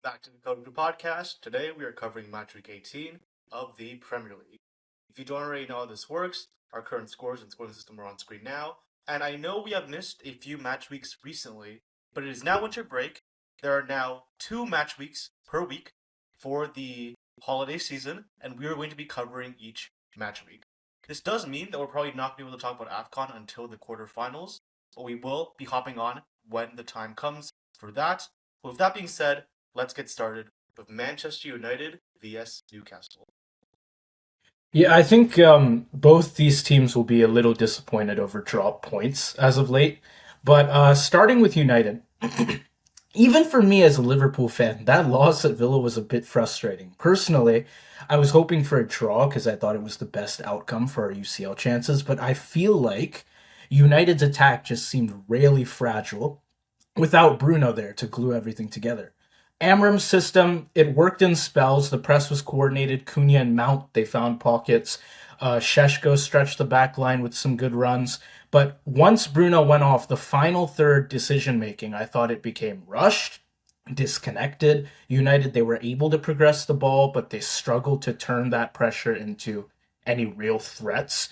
back to the CoDaKrew podcast. Today we are covering match week 18 of the Premier League. If you don't already know how this works, our current scores and scoring system are on screen now. And I know we have missed a few match weeks recently, but it is now winter break. There are now 2 match weeks per week for the holiday season, and we are going to be covering each match week. This does mean that we're probably not going to be able to talk about AFCON until the quarterfinals, but we will be hopping on when the time comes for that. With that being said, let's get started with Manchester United vs Newcastle. Yeah, I think both these teams will be a little disappointed over drop points as of late. But starting with United, even for me as a Liverpool fan, that loss at Villa was a bit frustrating. Personally, I was hoping for a draw because I thought it was the best outcome for our UCL chances, but I feel like United's attack just seemed really fragile without Bruno there to glue everything together. Amram's system, it worked in spells. The press was coordinated. Cunha and Mount, they found pockets. Sheshko stretched the back line with some good runs. But once Bruno went off, the final third decision making, I thought it became rushed, disconnected. United, they were able to progress the ball, but they struggled to turn that pressure into any real threats.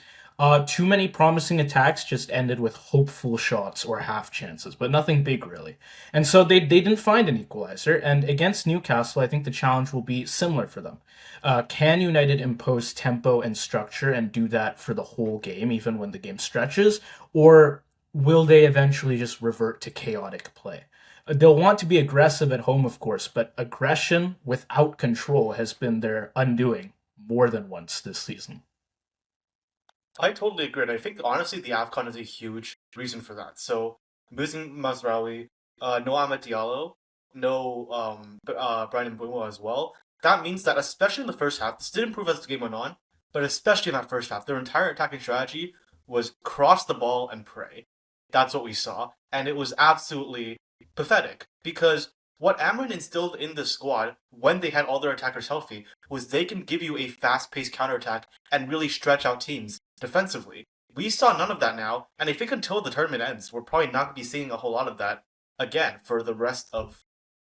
Too many promising attacks just ended with hopeful shots or half chances, but nothing big really. And so they didn't find an equalizer. And against Newcastle, I think the challenge will be similar for them. Can United impose tempo and structure and do that for the whole game, even when the game stretches? Or will they eventually just revert to chaotic play? They'll want to be aggressive at home, of course, but aggression without control has been their undoing more than once this season. I totally agree, and I think honestly the AFCON is a huge reason for that. So losing Mazraoui, no Ahmed Diallo, no Brian Mbeumo as well. That means that especially in the first half, this did improve as the game went on, but especially in that first half, their entire attacking strategy was cross the ball and pray. That's what we saw, and it was absolutely pathetic because what Amrin instilled in the squad when they had all their attackers healthy was they can give you a fast-paced counterattack and really stretch out teams defensively. We saw none of that now, and I think until the tournament ends, we're probably not going to be seeing a whole lot of that again for the rest of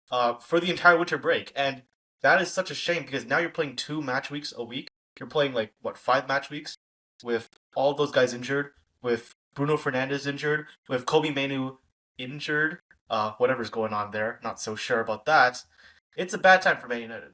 for the entire winter break. And that is such a shame because now you're playing 2 match weeks a week. You're playing like what 5 match weeks with all those guys injured, with Bruno Fernandes injured, with Kobe Manu injured. Whatever's going on there, not so sure about that. It's a bad time for Man United.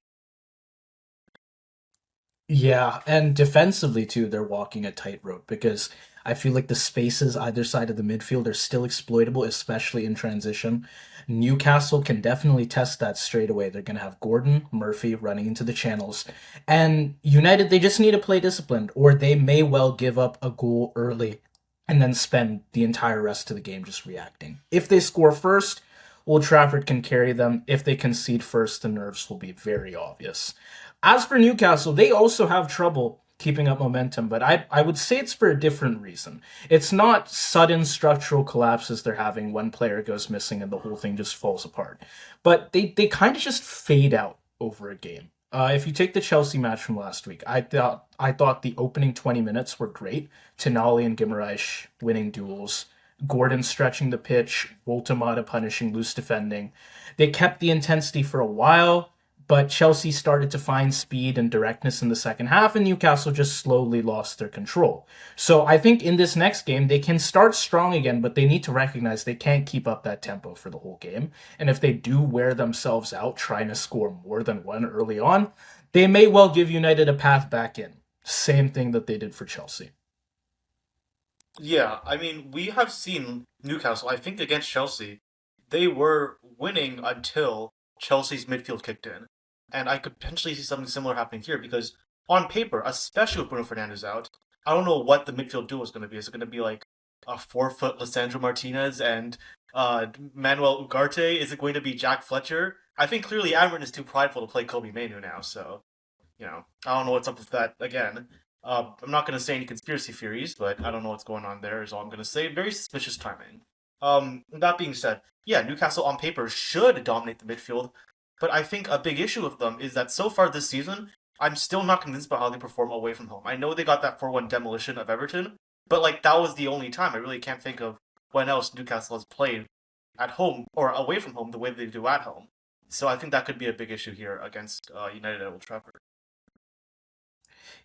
Yeah, and defensively too, they're walking a tightrope because I feel like the spaces either side of the midfield are still exploitable, especially in transition. Newcastle can definitely test that straight away. They're going to have Gordon, Murphy running into the channels. And United, they just need to play disciplined, or they may well give up a goal early and then spend the entire rest of the game just reacting. If they score first, Old Trafford can carry them. If they concede first, the nerves will be very obvious. As for Newcastle, they also have trouble keeping up momentum, but I would say it's for a different reason. It's not sudden structural collapses they're having. One player goes missing and the whole thing just falls apart. But they kind of just fade out over a game. If you take the Chelsea match from last week, I thought the opening 20 minutes were great. Tonali and Guimaraes winning duels, Gordon stretching the pitch, Voltamata punishing loose defending. They kept the intensity for a while, but Chelsea started to find speed and directness in the second half, and Newcastle just slowly lost their control. So I think in this next game, they can start strong again, but they need to recognize they can't keep up that tempo for the whole game. And if they do wear themselves out trying to score more than one early on, they may well give United a path back in. Same thing that they did for Chelsea. Yeah, I mean, we have seen Newcastle, I think against Chelsea, they were winning until Chelsea's midfield kicked in. And I could potentially see something similar happening here because on paper, especially with Bruno Fernandes out, I don't know what the midfield duo is going to be. Is it going to be like a 4 foot Lissandro Martinez and Manuel Ugarte? Is it going to be Jack Fletcher? I think clearly Amron is too prideful to play Kobe Manu now, so I don't know what's up with that again. I'm not going to say any conspiracy theories, but I don't know what's going on there, is all I'm going to say. Very suspicious timing. That being said, yeah, Newcastle on paper should dominate the midfield, but I think a big issue with them is that so far this season, I'm still not convinced by how they perform away from home. I know they got that 4-1 demolition of Everton, but like that was the only time. I really can't think of when else Newcastle has played at home or away from home the way they do at home. So I think that could be a big issue here against United at Old Trafford.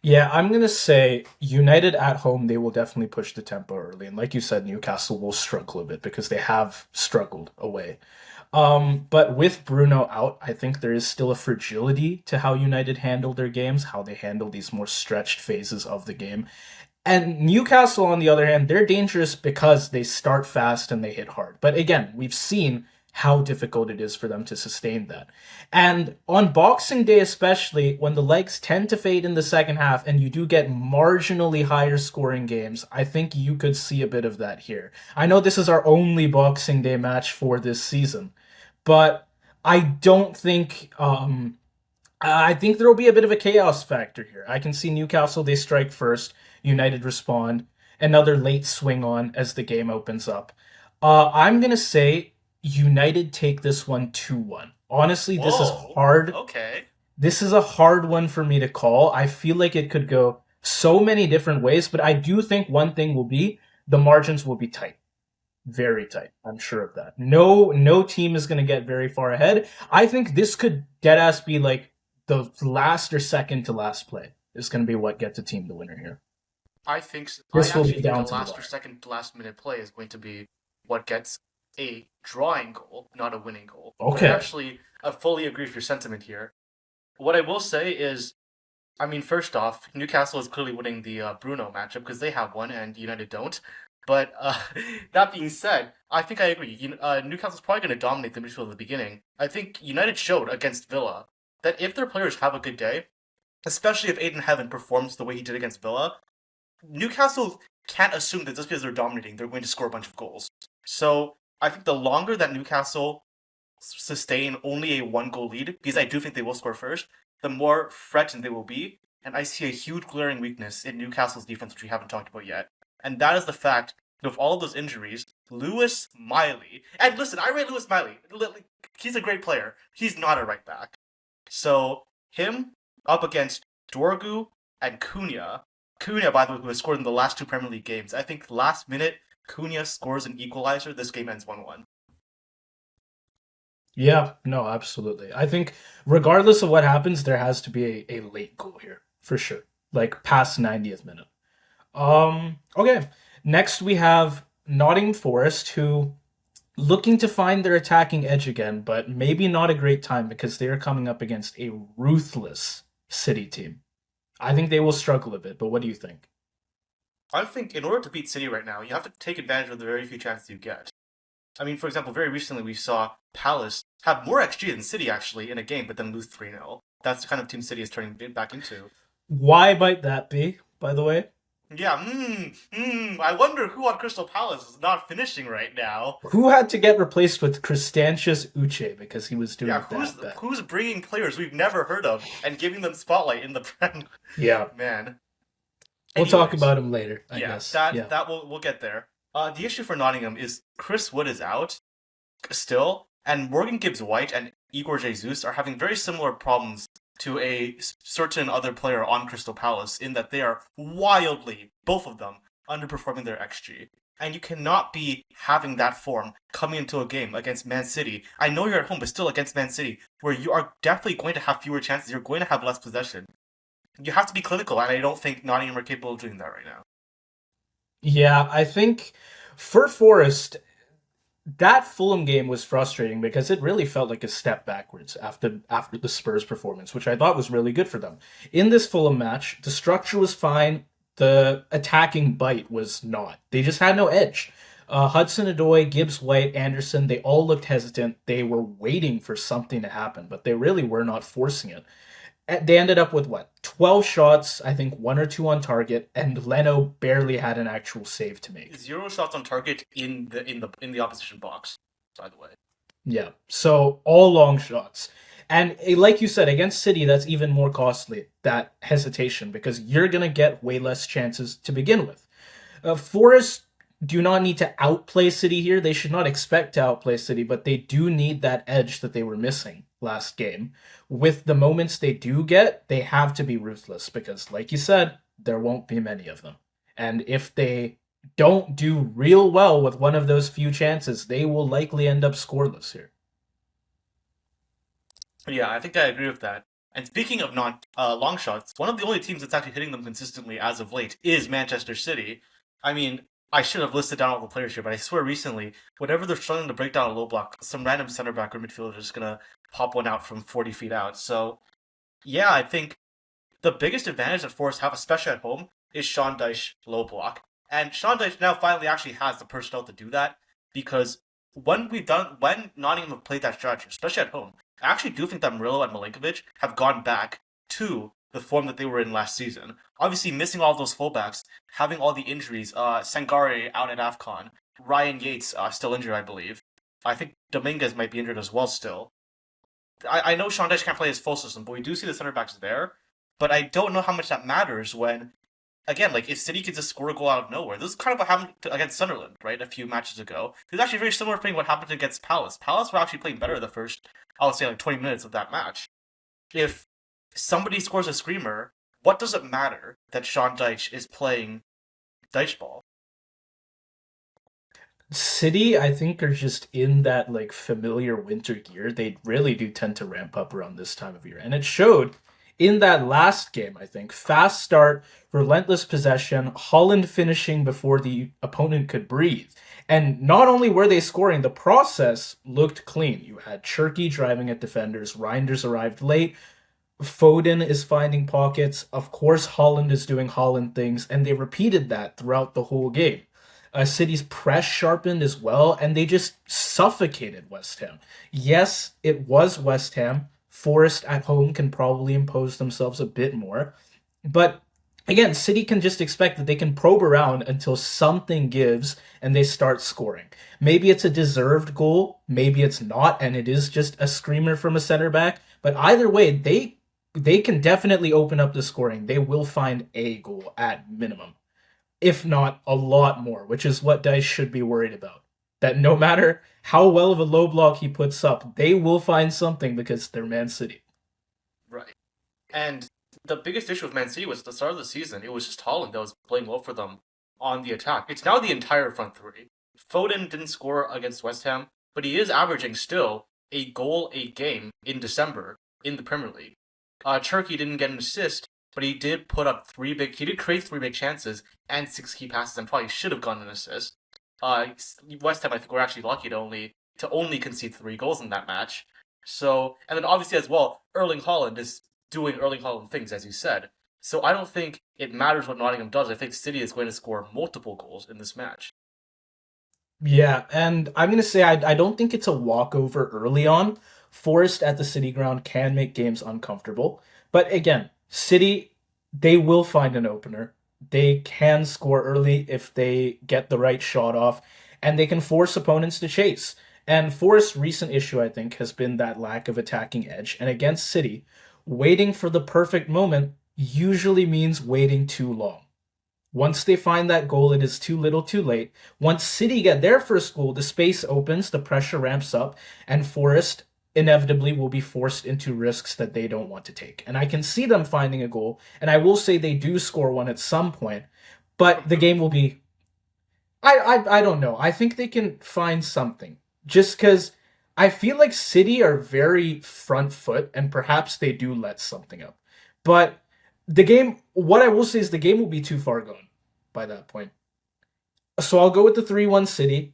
Yeah, I'm gonna say United at home, they will definitely push the tempo early. And like you said, Newcastle will struggle a bit because they have struggled away. But with Bruno out, I think there is still a fragility to how United handle their games, how they handle these more stretched phases of the game. And Newcastle, on the other hand, they're dangerous because they start fast and they hit hard. But again, we've seen how difficult it is for them to sustain that. And on Boxing Day, especially, when the legs tend to fade in the second half and you do get marginally higher scoring games, I think you could see a bit of that here. I know this is our only Boxing Day match for this season, but I don't think I think there will be a bit of a chaos factor here. I can see Newcastle, they strike first, United respond, another late swing on as the game opens up. I'm going to say United take this one 2-1. Honestly, this is Whoa. hard. Okay. This is a hard one for me to call. I feel like it could go so many different ways, but I do think one thing will be the margins will be tight. Very tight. I'm sure of that. No team is going to get very far ahead. I think this could deadass be like the last or second to last play is going to be what gets a team the winner here. I This will actually be think a down to the last or wire. second to last minute play is going to be what gets a drawing goal, not a winning goal. But Okay. I fully agree with your sentiment here. What I will say is, I mean, first off, Newcastle is clearly winning the Bruno matchup because they have one and United don't. But that being said, I think I agree. Newcastle's probably going to dominate the midfield at the beginning. I think United showed against Villa that if their players have a good day, especially if Aiden Heaven performs the way he did against Villa, Newcastle can't assume that just because they're dominating, they're going to score a bunch of goals. So I think the longer that Newcastle sustain only a one goal lead, because I do think they will score first, the more threatened they will be. And I see a huge glaring weakness in Newcastle's defense, which we haven't talked about yet. And that is the fact that with all of those injuries, Lewis Miley, and listen, I rate Lewis Miley. He's a great player. He's not a right back. So him up against Dorgu and Cunha. Cunha, by the way, who has scored in the last two Premier League games. I think last minute Cunha scores an equalizer. This game ends 1-1. Yeah, no, absolutely. I think regardless of what happens, there has to be a late goal here for sure. Like past 90th minute. Okay. Next we have Nottingham Forest who looking to find their attacking edge again, but maybe not a great time because they are coming up against a ruthless City team. I think they will struggle a bit, but what do you think? I think in order to beat City right now, you have to take advantage of the very few chances you get. I mean, for example, very recently we saw Palace have more XG than City actually in a game, but then lose 3-0. That's the kind of team City is turning back into. Why might that be, by the way? Yeah, I wonder who on Crystal Palace is not finishing right now. Who had to get replaced with Christantius Uche because he was doing Yeah, it that bad? who's bringing players we've never heard of and giving them spotlight in the Prem? Yeah, Man. we'll talk Anyways, about him later, I yeah, guess. that Yeah. that we'll get there. The issue for Nottingham is Chris Wood is out still, and Morgan Gibbs White and Igor Jesus are having very similar problems to a certain other player on Crystal Palace in that they are wildly, both of them, underperforming their XG. And you cannot be having that form coming into a game against Man City. I know you're at home, but still against Man City, where you are definitely going to have fewer chances. You're going to have less possession. You have to be clinical, and I don't think Nottingham are capable of doing that right now. Yeah, I think for Forest, that Fulham game was frustrating because it really felt like a step backwards after the Spurs performance, which I thought was really good for them. In this Fulham match, the structure was fine, the attacking bite was not. They just had no edge. Hudson-Odoi, Gibbs White, Anderson, they all looked hesitant. They were waiting for something to happen, but they really were not forcing it. They ended up with what? 12 shots, I think one or two on target, and Leno barely had an actual save to make. 0 shots on target in the opposition box, by the way. Yeah. So all long shots. And like you said, against City, that's even more costly, that hesitation, because you're going to get way less chances to begin with. Forest do not need to outplay City here. They should not expect to outplay City, but they do need that edge that they were missing last game. With the moments they do get, they have to be ruthless because, like you said, there won't be many of them. And if they don't do real well with one of those few chances, they will likely end up scoreless here. Yeah, I think I agree with that. And speaking of not long shots, one of the only teams that's actually hitting them consistently as of late is Manchester City. I mean, I should have listed down all the players here, but I swear recently, whenever they're struggling to break down a low block, some random center back or midfielder is just gonna pop one out from 40 feet out. So yeah, I think the biggest advantage that Forest have, especially at home, is Sean Dyche low block. And Sean Dyche now finally actually has the personnel to do that because when Nottingham have played that strategy, especially at home, I actually do think that Murillo and Milinkovic have gone back to the form that they were in last season. Obviously, missing all those fullbacks, having all the injuries, Sangare out at AFCON, Ryan Yates still injured, I believe. I think Dominguez might be injured as well still. I know Sean Dyche can't play his full system, but we do see the center backs there. But I don't know how much that matters when, again, like if City can just score a goal out of nowhere. This is kind of what happened against Sunderland, right? A few matches ago. It's actually a very similar thing what happened against Palace. Palace were actually playing better the first, I would say, like 20 minutes of that match. If somebody scores a screamer, what does it matter that Sean Dyche is playing Dyche ball? City, I think, are just in that like familiar winter gear. They really do tend to ramp up around this time of year. And it showed in that last game, I think. Fast start, relentless possession, Holland finishing before the opponent could breathe. And not only were they scoring, the process looked clean. You had Cherky driving at defenders, Reinders arrived late, Foden is finding pockets. Of course, Holland is doing Holland things, and they repeated that throughout the whole game. City's press sharpened as well, and they just suffocated West Ham. Yes, it was West Ham. Forest at home can probably impose themselves a bit more. But again, City can just expect that they can probe around until something gives and they start scoring. Maybe it's a deserved goal, maybe it's not, and it is just a screamer from a center back. But either way, they can definitely open up the scoring. They will find a goal at minimum, if not a lot more, which is what Dice should be worried about. That no matter how well of a low block he puts up, they will find something because they're Man City. Right. And the biggest issue with Man City was at the start of the season, it was just Holland that was playing well for them on the attack. It's now the entire front three. Foden didn't score against West Ham, but he is averaging still a goal a game in December in the Premier League. Turkey didn't get an assist, but he did put up he did create three big chances and six key passes and probably should have gotten an assist. Uh, West Ham, I think, were actually lucky to only concede three goals in that match. So, and then obviously as well, Erling Haaland is doing Erling Haaland things, as you said. So I don't think it matters what Nottingham does. I think City is going to score multiple goals in this match. Yeah, and I'm going to say I don't think it's a walkover early on. Forest at the City ground can make games uncomfortable. But again, City, they will find an opener. They can score early if they get the right shot off, and they can force opponents to chase. And Forest's recent issue, I think, has been that lack of attacking edge. And against City, waiting for the perfect moment usually means waiting too long. Once they find that goal, it is too little too late. Once City get their first goal, the space opens, the pressure ramps up, and Forest inevitably will be forced into risks that they don't want to take. And I can see them finding a goal, and I will say they do score one at some point, but the game will be. I don't know. I think they can find something. Just because I feel like City are very front foot, and perhaps they do let something up. But the game, what I will say is the game will be too far gone by that point. So I'll go with the 3-1 City.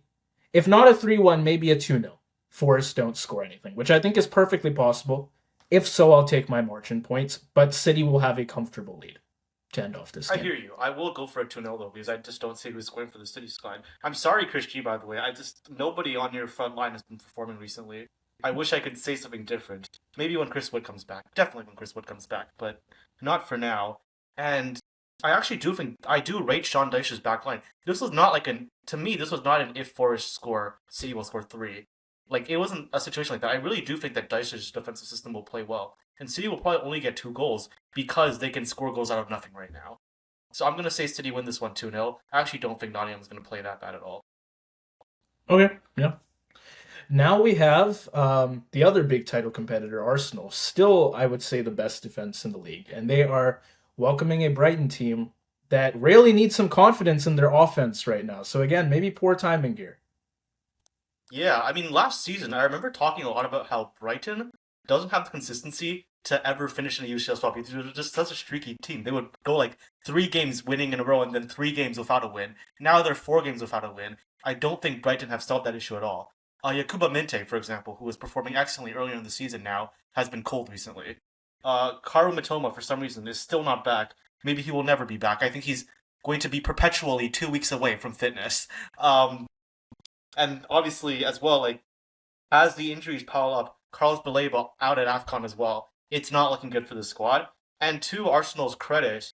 If not a 3-1, maybe a 2-0. Forest don't score anything, which I think is perfectly possible. If so, I'll take my margin points, but City will have a comfortable lead to end off this I game. hear you. I will go for a 2-0 though, because I just don't see who's going for the City squad. I'm sorry, Chris G, by the way. Nobody on your front line has been performing recently. I wish I could say something different. Maybe when Chris Wood comes back. Definitely when Chris Wood comes back, but not for now. And I actually do think I do rate Sean Dyche's back line. This was not like an to me, this was not an if Forest score, City will score three. Like it wasn't a situation like that. I really do think that Dyche's defensive system will play well. And City will probably only get two goals because they can score goals out of nothing right now. So I'm gonna say City win this one 2-0. I actually don't think Nottingham's gonna play that bad at all. Okay, yeah. Now we have the other big title competitor, Arsenal. Still, I would say the best defense in the league. And they are welcoming a Brighton team that really needs some confidence in their offense right now. So again, maybe poor timing here. Yeah, I mean last season I remember talking a lot about how Brighton doesn't have the consistency to ever finish in a UCL spot because they're just such a streaky team. They would go like 3 games winning in a row and then 3 games without a win. Now they're 4 games without a win. I don't think Brighton have solved that issue at all. Yakuba Minte, for example, who was performing excellently earlier in the season now, has been cold recently. Karu Mitoma, for some reason, is still not back. Maybe he will never be back. I think he's going to be perpetually 2 weeks away from fitness. And obviously, as well, like as the injuries pile up, Carlos Baleba out at AFCON as well. It's not looking good for the squad. And to Arsenal's credit,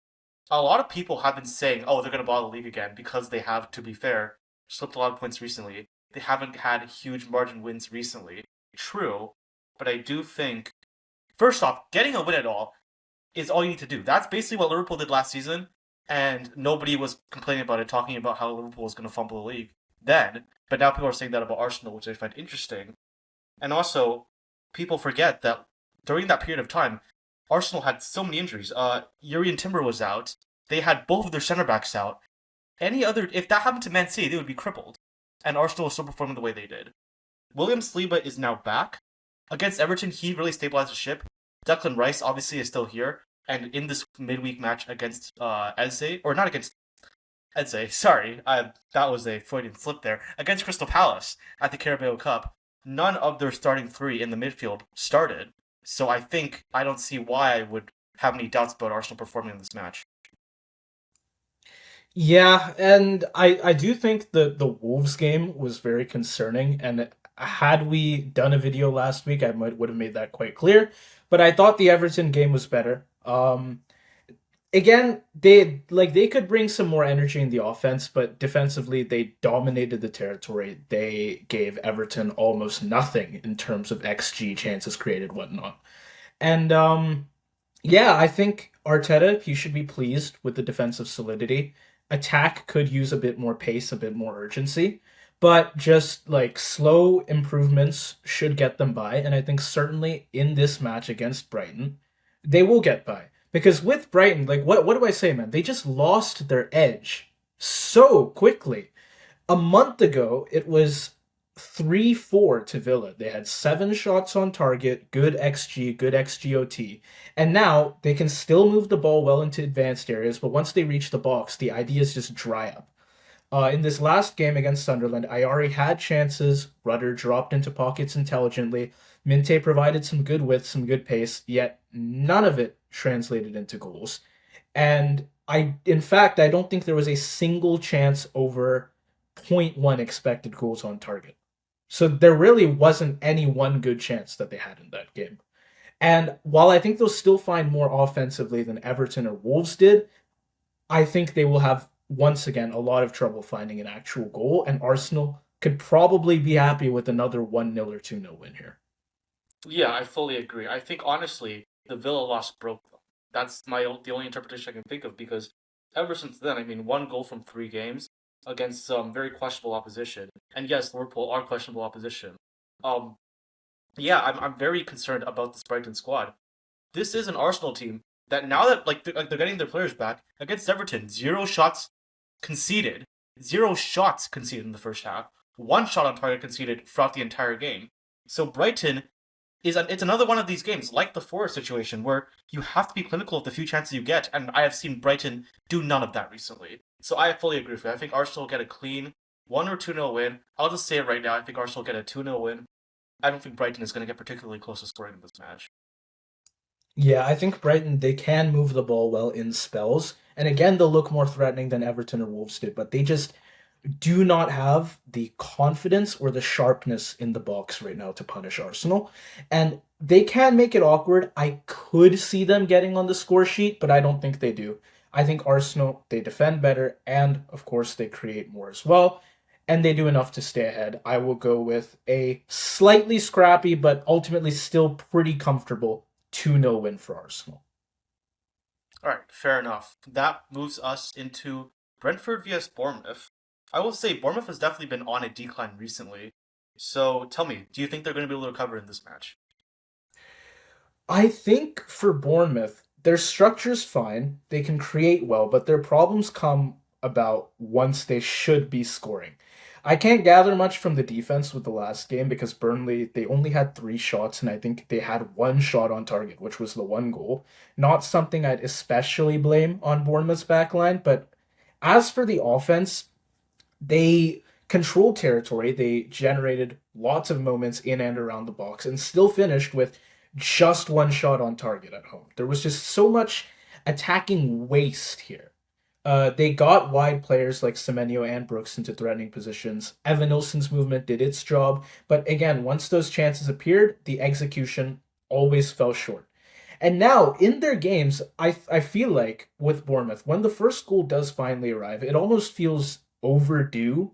a lot of people have been saying, oh, they're going to bottle the league again because they have, to be fair, slipped a lot of points recently. They haven't had huge margin wins recently. True, but I do think, first off, getting a win at all is all you need to do. That's basically what Liverpool did last season, and nobody was complaining about it, talking about how Liverpool was going to fumble the league then. But now people are saying that about Arsenal, which I find interesting. And also, people forget that during that period of time, Arsenal had so many injuries. Urian Timber was out. They had both of their center backs out. If that happened to Man City, they would be crippled. And Arsenal was still performing the way they did. William Saliba is now back. Against Everton, he really stabilized the ship. Declan Rice obviously is still here. And in this midweek match against Eze, or not against Eze, sorry, that was a Freudian slip there. Against Crystal Palace at the Carabao Cup, none of their starting three in the midfield started. So I don't see why I would have any doubts about Arsenal performing in this match. Yeah, and I do think the Wolves game was very concerning. And had we done a video last week, I might would have made that quite clear. But I thought the Everton game was better. Again, they could bring some more energy in the offense, but defensively they dominated the territory. They gave Everton almost nothing in terms of XG, chances created, whatnot. And yeah, I think Arteta, he should be pleased with the defensive solidity. Attack could use a bit more pace, a bit more urgency, but just like slow improvements should get them by. And I think certainly in this match against Brighton, they will get by. Because with Brighton, like what do I say, man? They just lost their edge so quickly. A month ago, it was 3-4 to Villa. They had 7 shots on target, good XG, good XGOT. And now they can still move the ball well into advanced areas, but once they reach the box, the ideas just dry up. In this last game against Sunderland, Ayari had chances. Rudder dropped into pockets intelligently. Minte provided some good width, some good pace, yet none of it translated into goals. And in fact, I don't think there was a single chance over zero point 0.1 expected goals on target. So there really wasn't any one good chance that they had in that game. And while I think they'll still find more offensively than Everton or Wolves did, I think they will have, once again, a lot of trouble finding an actual goal, and Arsenal could probably be happy with another 1-0 or 2-0 win here. Yeah, I fully agree. I think honestly, the Villa loss broke them. That's the only interpretation I can think of because ever since then, I mean, 1 goal from 3 games against some very questionable opposition, and yes, Liverpool are questionable opposition. Um, yeah, I'm very concerned about this Brighton squad. This is an Arsenal team that now that they're getting their players back against Everton, 0 shots conceded, 0 shots conceded in the first half, 1 shot on target conceded throughout the entire game. So Brighton it's another one of these games, like the Forest situation, where you have to be clinical with the few chances you get, and I have seen Brighton do none of that recently. So I fully agree with you. I think Arsenal will get a clean 1 or 2-0 win. I'll just say it right now. I think Arsenal will get a 2-0 win. I don't think Brighton is going to get particularly close to scoring in this match. Yeah, I think Brighton, they can move the ball well in spells. And again, they'll look more threatening than Everton or Wolves did, but they just do not have the confidence or the sharpness in the box right now to punish Arsenal. And they can make it awkward. I could see them getting on the score sheet, but I don't think they do. I think Arsenal, they defend better, and of course, they create more as well. And they do enough to stay ahead. I will go with a slightly scrappy, but ultimately still pretty comfortable 2-0 win for Arsenal. All right, fair enough. That moves us into Brentford vs Bournemouth. I will say Bournemouth has definitely been on a decline recently. So tell me, do you think they're going to be able to recover in this match? I think for Bournemouth, their structure's fine. They can create well, but their problems come about once they should be scoring. I can't gather much from the defense with the last game because Burnley, they only had 3 shots, and I think they had 1 shot on target, which was the 1 goal. Not something I'd especially blame on Bournemouth's backline, but as for the offense, they controlled territory. They generated lots of moments in and around the box and still finished with just 1 shot on target at home. There was just so much attacking waste here. They got wide players like Semenyo and Brooks into threatening positions. Evan Nilsson's movement did its job, but again, once those chances appeared, the execution always fell short. And now in their games, I feel like with Bournemouth, when the first goal does finally arrive, it almost feels overdue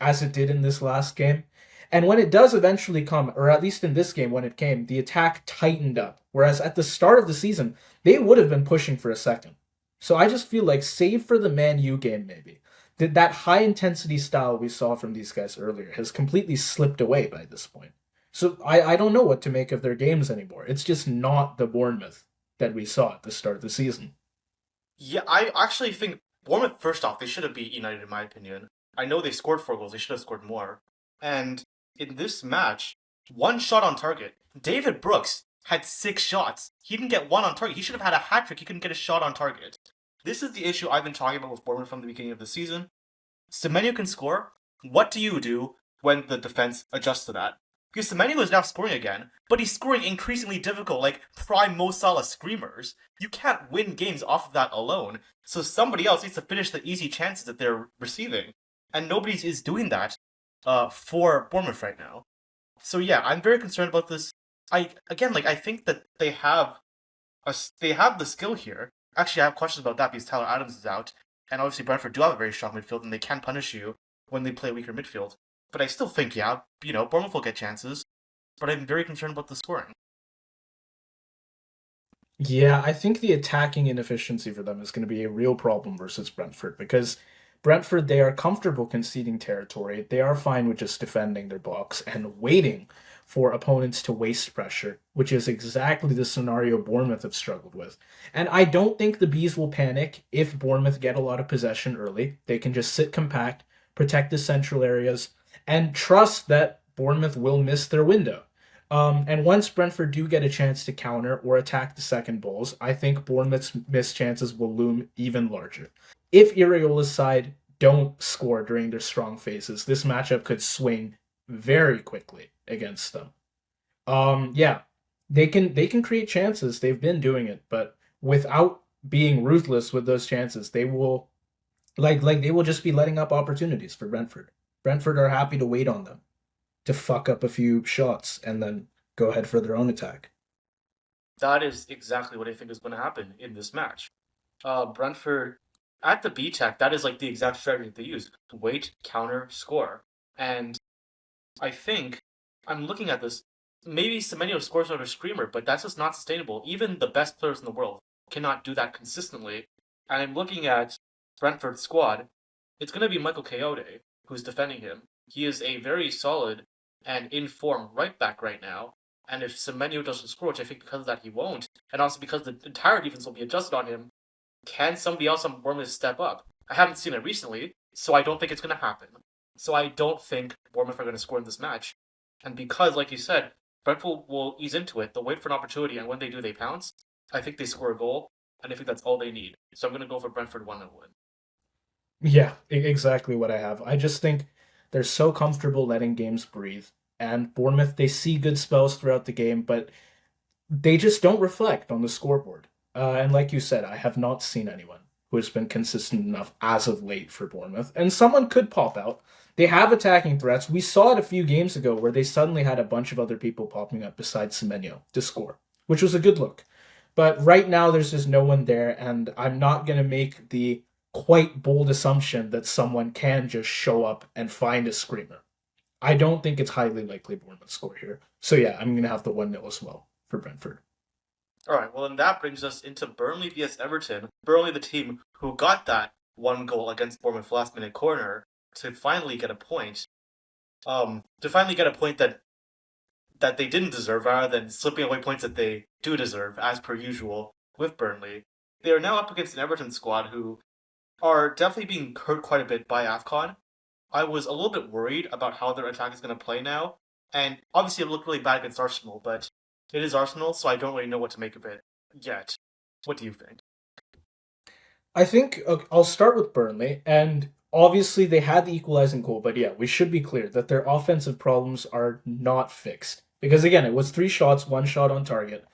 as it did in this last game. And when it does eventually come, or at least in this game when it came, the attack tightened up. Whereas at the start of the season, they would have been pushing for a second. So I just feel like, save for the Man U game, maybe, that high intensity style we saw from these guys earlier has completely slipped away by this point. So I don't know what to make of their games anymore. It's just not the Bournemouth that we saw at the start of the season. Yeah, I actually think Bournemouth, first off, they should have beat United, in my opinion. I know they scored 4 goals, they should have scored more. And in this match, 1 shot on target. David Brooks had 6 shots. He didn't get one on target. He should have had a hat trick. He couldn't get a shot on target. This is the issue I've been talking about with Bournemouth from the beginning of the season. Semenyo can score. What do you do when the defense adjusts to that? Because Semenyo is now scoring again, but he's scoring increasingly difficult, like prime Mo Salah screamers. You can't win games off of that alone, so somebody else needs to finish the easy chances that they're receiving. And nobody is doing that for Bournemouth right now. So yeah, I'm very concerned about this. I think that they have the skill here. Actually, I have questions about that because Tyler Adams is out, and obviously Brentford do have a very strong midfield, and they can punish you when they play a weaker midfield. But I still think, yeah, Bournemouth will get chances, but I'm very concerned about the scoring. Yeah, I think the attacking inefficiency for them is going to be a real problem versus Brentford because Brentford, they are comfortable conceding territory. They are fine with just defending their box and waiting for opponents to waste pressure, which is exactly the scenario Bournemouth have struggled with. And I don't think the Bees will panic if Bournemouth get a lot of possession early. They can just sit compact, protect the central areas, and trust that Bournemouth will miss their window. And once Brentford do get a chance to counter or attack the second balls, I think Bournemouth's missed chances will loom even larger. If Iraola's side don't score during their strong phases, this matchup could swing very quickly against them. Yeah, they can create chances. They've been doing it, but without being ruthless with those chances, they will they will just be letting up opportunities for Brentford. Brentford are happy to wait on them to fuck up a few shots and then go ahead for their own attack. That is exactly what I think is going to happen in this match. Brentford, at the B-Tech, that is like the exact strategy they use. Wait, counter, score. And I think, I'm looking at this, maybe Semenyo scores out a screamer, but that's just not sustainable. Even the best players in the world cannot do that consistently. And I'm looking at Brentford's squad. It's going to be Michael Coyote who's defending him. He is a very solid and in form right back right now. And if Semenyo doesn't score, which I think because of that he won't, and also because the entire defense will be adjusted on him, can somebody else on Bournemouth step up? I haven't seen it recently, so I don't think it's going to happen. So I don't think Bournemouth are going to score in this match. And because, like you said, Brentford will ease into it, they'll wait for an opportunity, and when they do, they pounce. I think they score a goal, and I think that's all they need. So I'm going to go for Brentford 1-0 win. Yeah, exactly what I have. I just think they're so comfortable letting games breathe. And Bournemouth, they see good spells throughout the game, but they just don't reflect on the scoreboard. And like you said, I have not seen anyone who has been consistent enough as of late for Bournemouth. And someone could pop out. They have attacking threats. We saw it a few games ago where they suddenly had a bunch of other people popping up besides Semenyo to score, which was a good look. But right now, there's just no one there, and I'm not going to make the quite bold assumption that someone can just show up and find a screamer. I don't think it's highly likely Bournemouth score here. So yeah, I'm going to have the 1-0 as well for Brentford. All right, well, then that brings us into Burnley vs Everton. Burnley, the team who got that 1 goal against Bournemouth last minute corner to finally get a point. To finally get a point that they didn't deserve, rather than slipping away points that they do deserve, as per usual with Burnley. They are now up against an Everton squad who are definitely being hurt quite a bit by AFCON. I was a little bit worried about how their attack is going to play now. And obviously, it looked really bad against Arsenal, but it is Arsenal, so I don't really know what to make of it yet. What do you think? I think okay, I'll start with Burnley, and obviously they had the equalizing goal, but yeah, we should be clear that their offensive problems are not fixed. Because again, it was three shots, one shot on target,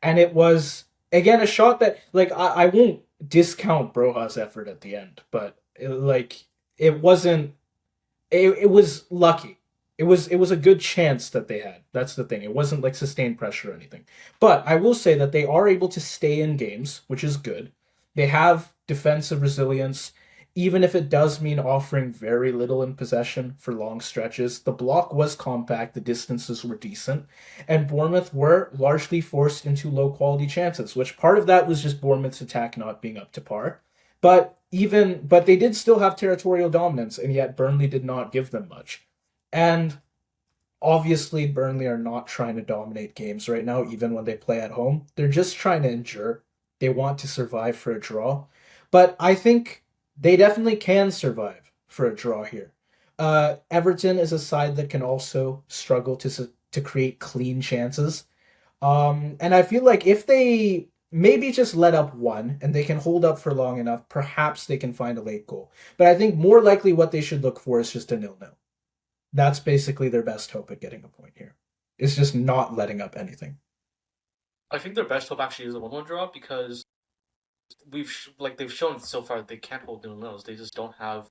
and it was again a shot that like I won't discount Broha's effort at the end, but it wasn't it was lucky. It was a good chance that they had. That's the thing. It wasn't like sustained pressure or anything. But I will say that they are able to stay in games, which is good. They have defensive resilience, even if it does mean offering very little in possession for long stretches. The block was compact, the distances were decent, and Bournemouth were largely forced into low quality chances, which part of that was just Bournemouth's attack not being up to par. But they did still have territorial dominance, and yet Burnley did not give them much. And obviously, Burnley are not trying to dominate games right now, even when they play at home. They're just trying to endure. They want to survive for a draw. But I think they definitely can survive for a draw here. Everton is a side that can also struggle to create clean chances. And I feel like if they maybe just let up one and they can hold up for long enough, perhaps they can find a late goal. But I think more likely what they should look for is just a nil-nil. That's basically their best hope at getting a point here. It's just not letting up anything. I think their best hope actually is a 1-1 draw because they've shown so far that they can't hold nil-nils. They just don't have.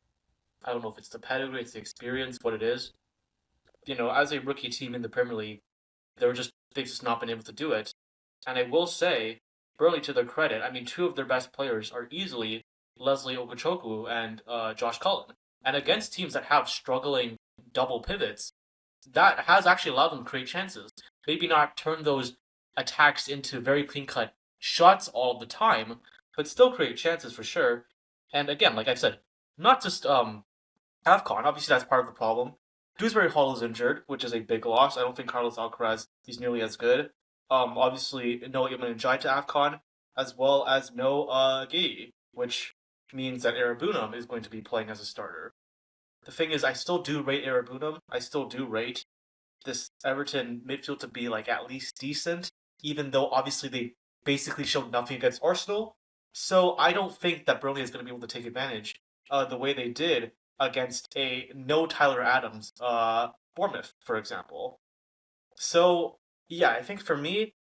I don't know if it's the pedigree, it's the experience, what it is. As a rookie team in the Premier League, they've just not been able to do it. And I will say, Burnley, to their credit, I mean, two of their best players are easily Leslie Ogochukwu and Josh Cullen. And against teams that have struggling double pivots, that has actually allowed them to create chances. Maybe not turn those attacks into very clean cut shots all the time, but still create chances for sure. And again, like I said, not just AFCON, obviously that's part of the problem. Dewsbury Hall is injured, which is a big loss. I don't think Carlos Alcaraz is nearly as good. Obviously, no Iliman Njai to AFCON, as well as no Gay, which means that Arabunam is going to be playing as a starter. The thing is, I still do rate Arabunam. I still do rate this Everton midfield to be like at least decent, even though obviously they basically showed nothing against Arsenal. So I don't think that Burnley is going to be able to take advantage the way they did against a no Tyler Adams Bournemouth, for example. So yeah, I think for me,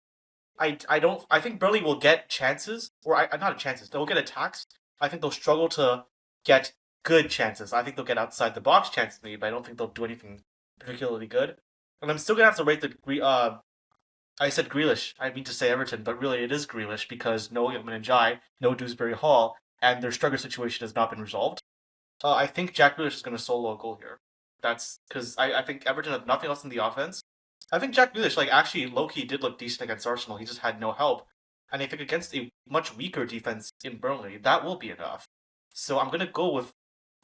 I don't I think Burnley will get chances, or not chances. They'll get attacks. I think they'll struggle to get good chances. I think they'll get outside the box chances, maybe, but I don't think they'll do anything particularly good. And I'm still gonna have to rate I said Grealish. I mean to say Everton, but really it is Grealish because no Iliman Njai, no Dewsbury Hall, and their striker situation has not been resolved. I think Jack Grealish is going to solo a goal here. That's because I think Everton have nothing else in the offense. I think Jack Grealish, like, actually, low-key did look decent against Arsenal. He just had no help. And I think against a much weaker defense in Burnley, that will be enough. So I'm going to go with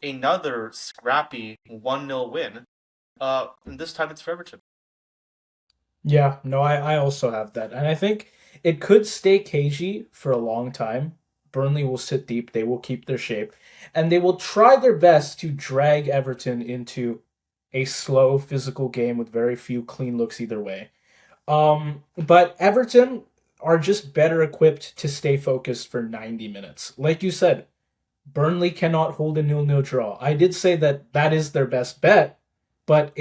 another scrappy 1-0 win. And this time it's for Everton. Yeah, no, I also have that. And I think it could stay cagey for a long time. Burnley will sit deep, they will keep their shape, and they will try their best to drag Everton into a slow physical game with very few clean looks either way. But Everton are just better equipped to stay focused for 90 minutes. Like you said, Burnley cannot hold a nil-nil draw. I did say that that is their best bet, but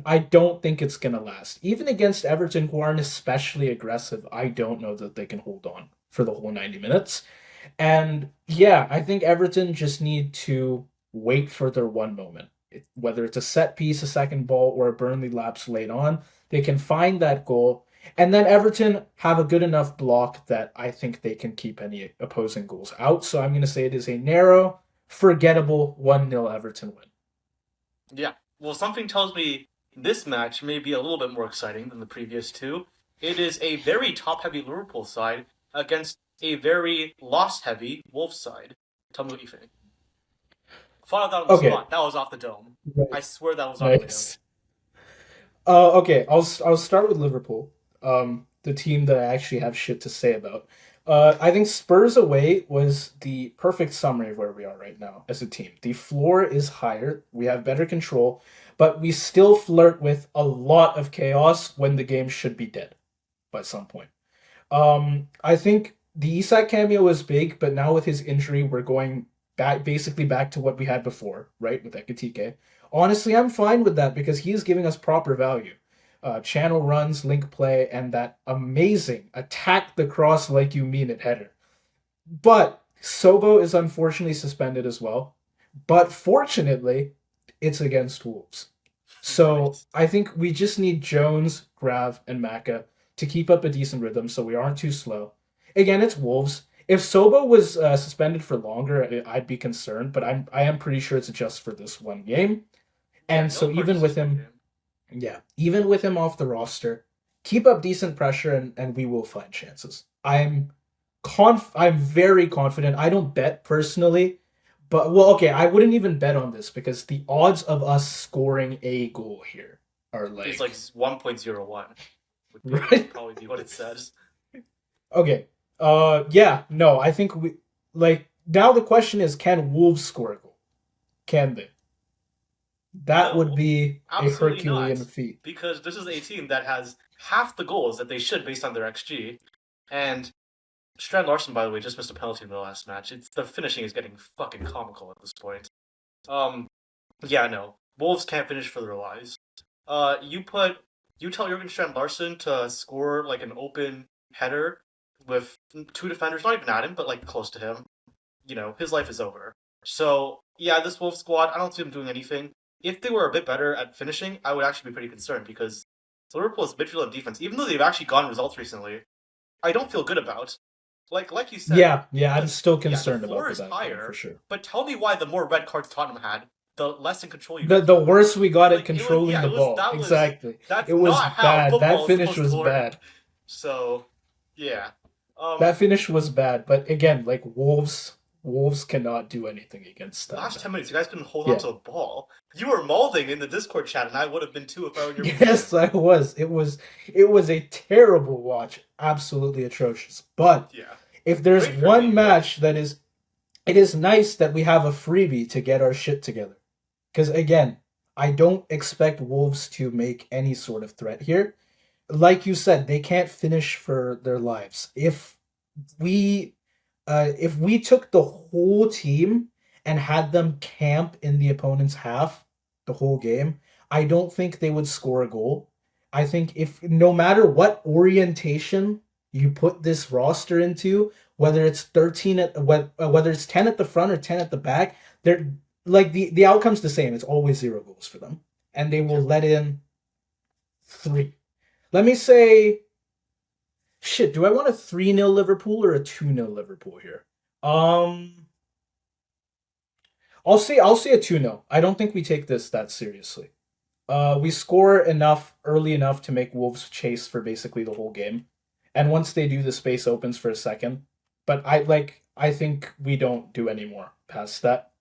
I don't think it's gonna last. Even against Everton, who aren't especially aggressive, I don't know that they can hold on for the whole 90 minutes. And yeah, I think Everton just need to wait for their one moment. Whether it's a set piece, a second ball, or a Burnley lapse late on, they can find that goal. And then Everton have a good enough block that I think they can keep any opposing goals out. So I'm going to say it is a narrow, forgettable 1-0 Everton win. Yeah. Well, something tells me this match may be a little bit more exciting than the previous two. It is a very top-heavy Liverpool side against a very loss-heavy Wolves side. Tell me what you think. Thought of that on the Okay. spot. That was off the dome. I Nice. swear that was not on my Nice. notes. Okay, I'll start with Liverpool. the team that I actually have shit to say about. I think Spurs away was the perfect summary of where we are right now as a team. The floor is higher, we have better control, but we still flirt with a lot of chaos when the game should be dead by some point. I think the Isak cameo was big, but now with his injury, we're going back basically back to what we had before, right? With Ekatike. Honestly, I'm fine with that because he is giving us proper value. Channel runs, link play, and that amazing attack the cross like you mean it header. But Sobo is unfortunately suspended as well. But fortunately, it's against Wolves. So Right. I think we just need Jones, Grav, and Maka to keep up a decent rhythm so we aren't too slow. Again, it's Wolves. If Sobo was suspended for longer, I'd be concerned, but I am pretty sure it's just for this one game. Yeah, And no, so of course, even it's with just one him, game. yeah, even with him off the roster, keep up decent pressure and we will find chances. I'm very confident. I don't bet personally, but well, okay, I wouldn't even bet on this because the odds of us scoring a goal here are It's like like 1.01 would right. probably be what it says. Okay. Yeah, no, I think we like now the question is can Wolves score a goal? Can they? That would No, be a absolutely Herculean not. feat. Because this is a team that has half the goals that they should based on their XG. And Strand Larson, by the way, just missed a penalty in the last match. It's the finishing is getting fucking comical at this point. Um, yeah, no. Wolves can't finish for their lives. You tell Jurgen Strand Larson to score like an open header with two defenders, not even at him, but like close to him. His life is over. So yeah, this Wolves squad, I don't see them doing anything. If they were a bit better at finishing, I would actually be pretty concerned because Liverpool's midfield and defense, even though they've actually gotten results recently, I don't feel good about. Like you said, Yeah, yeah, I'm still the concerned about floor the is back line for higher, sure. but tell me why the more red cards Tottenham had, the less in control you The guys the were. worse we got at Like it was, controlling yeah, the it was ball. that was Exactly. It that's was not how bad. That football is finish supposed to was bad. work. So, yeah. That Um, finish was bad. But again, like Wolves cannot do anything against that. last 10 minutes, you guys couldn't hold on Yeah. to a ball. You were molding in the Discord chat, and I would have been too if I were in your Yes, position. I was. It was a terrible watch. Absolutely atrocious. But Yeah, if there's great for one me, but match that is it is nice that we have a freebie to get our shit together. Because again, I don't expect Wolves to make any sort of threat here. Like you said, they can't finish for their lives. We if we took the whole team and had them camp in the opponent's half the whole game, I don't think they would score a goal. I think if no matter what orientation you put this roster into, whether it's 13 at whether it's 10 at the front or 10 at the back, they're like the outcome's the same. It's always 0 goals for them. And they will yeah. let in 3. Let me say shit, do I want a 3-0 Liverpool or a 2-0 Liverpool here? Um I'll say a 2-0. I don't think we take this that seriously. We score enough early enough to make Wolves chase for basically the whole game. And once they do, the space opens for a second. But I think we don't do any more past that.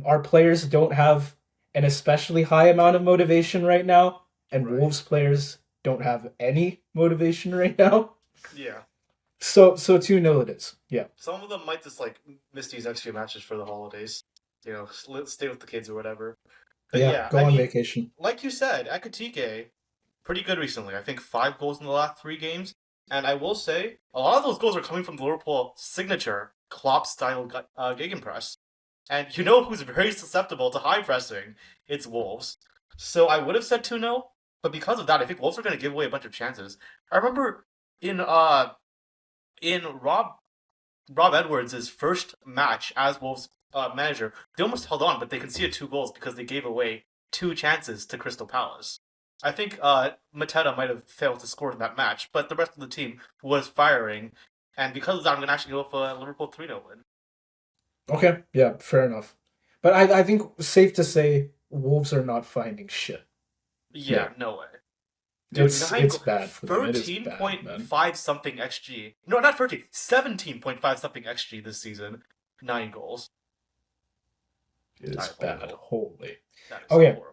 Our players don't have an especially high amount of motivation right now, and Right. Wolves players don't have any motivation right now. Yeah. So 2-0 it is. Yeah. Some of them might just like miss these extra matches for the holidays. Stay with the kids or whatever. But Yeah, yeah, go I on mean, vacation. like you said, Akatike, pretty good recently. I think 5 goals in the last 3 games. And I will say, a lot of those goals are coming from the Liverpool signature Klopp style gegenpress. And you know who's very susceptible to high pressing? It's Wolves. So I would have said 2-0, but because of that, I think Wolves are going to give away a bunch of chances. I remember in uh in Rob Edwards' first match as Wolves manager, they almost held on, but they conceded 2 goals because they gave away 2 chances to Crystal Palace. I think Mateta might have failed to score in that match, but the rest of the team was firing, and because of that, I'm going to actually go for a Liverpool 3-0 win. Okay, yeah, fair enough. But I think safe to say Wolves are not finding shit. Yeah. Yeah, no way. Dude, nine It's goals, bad for them. It is bad, man. 13.5 something XG. No, not 13, 17.5 something XG this season. 9 goals. It is bad. Diabolical. Holy. That is Okay. horrible.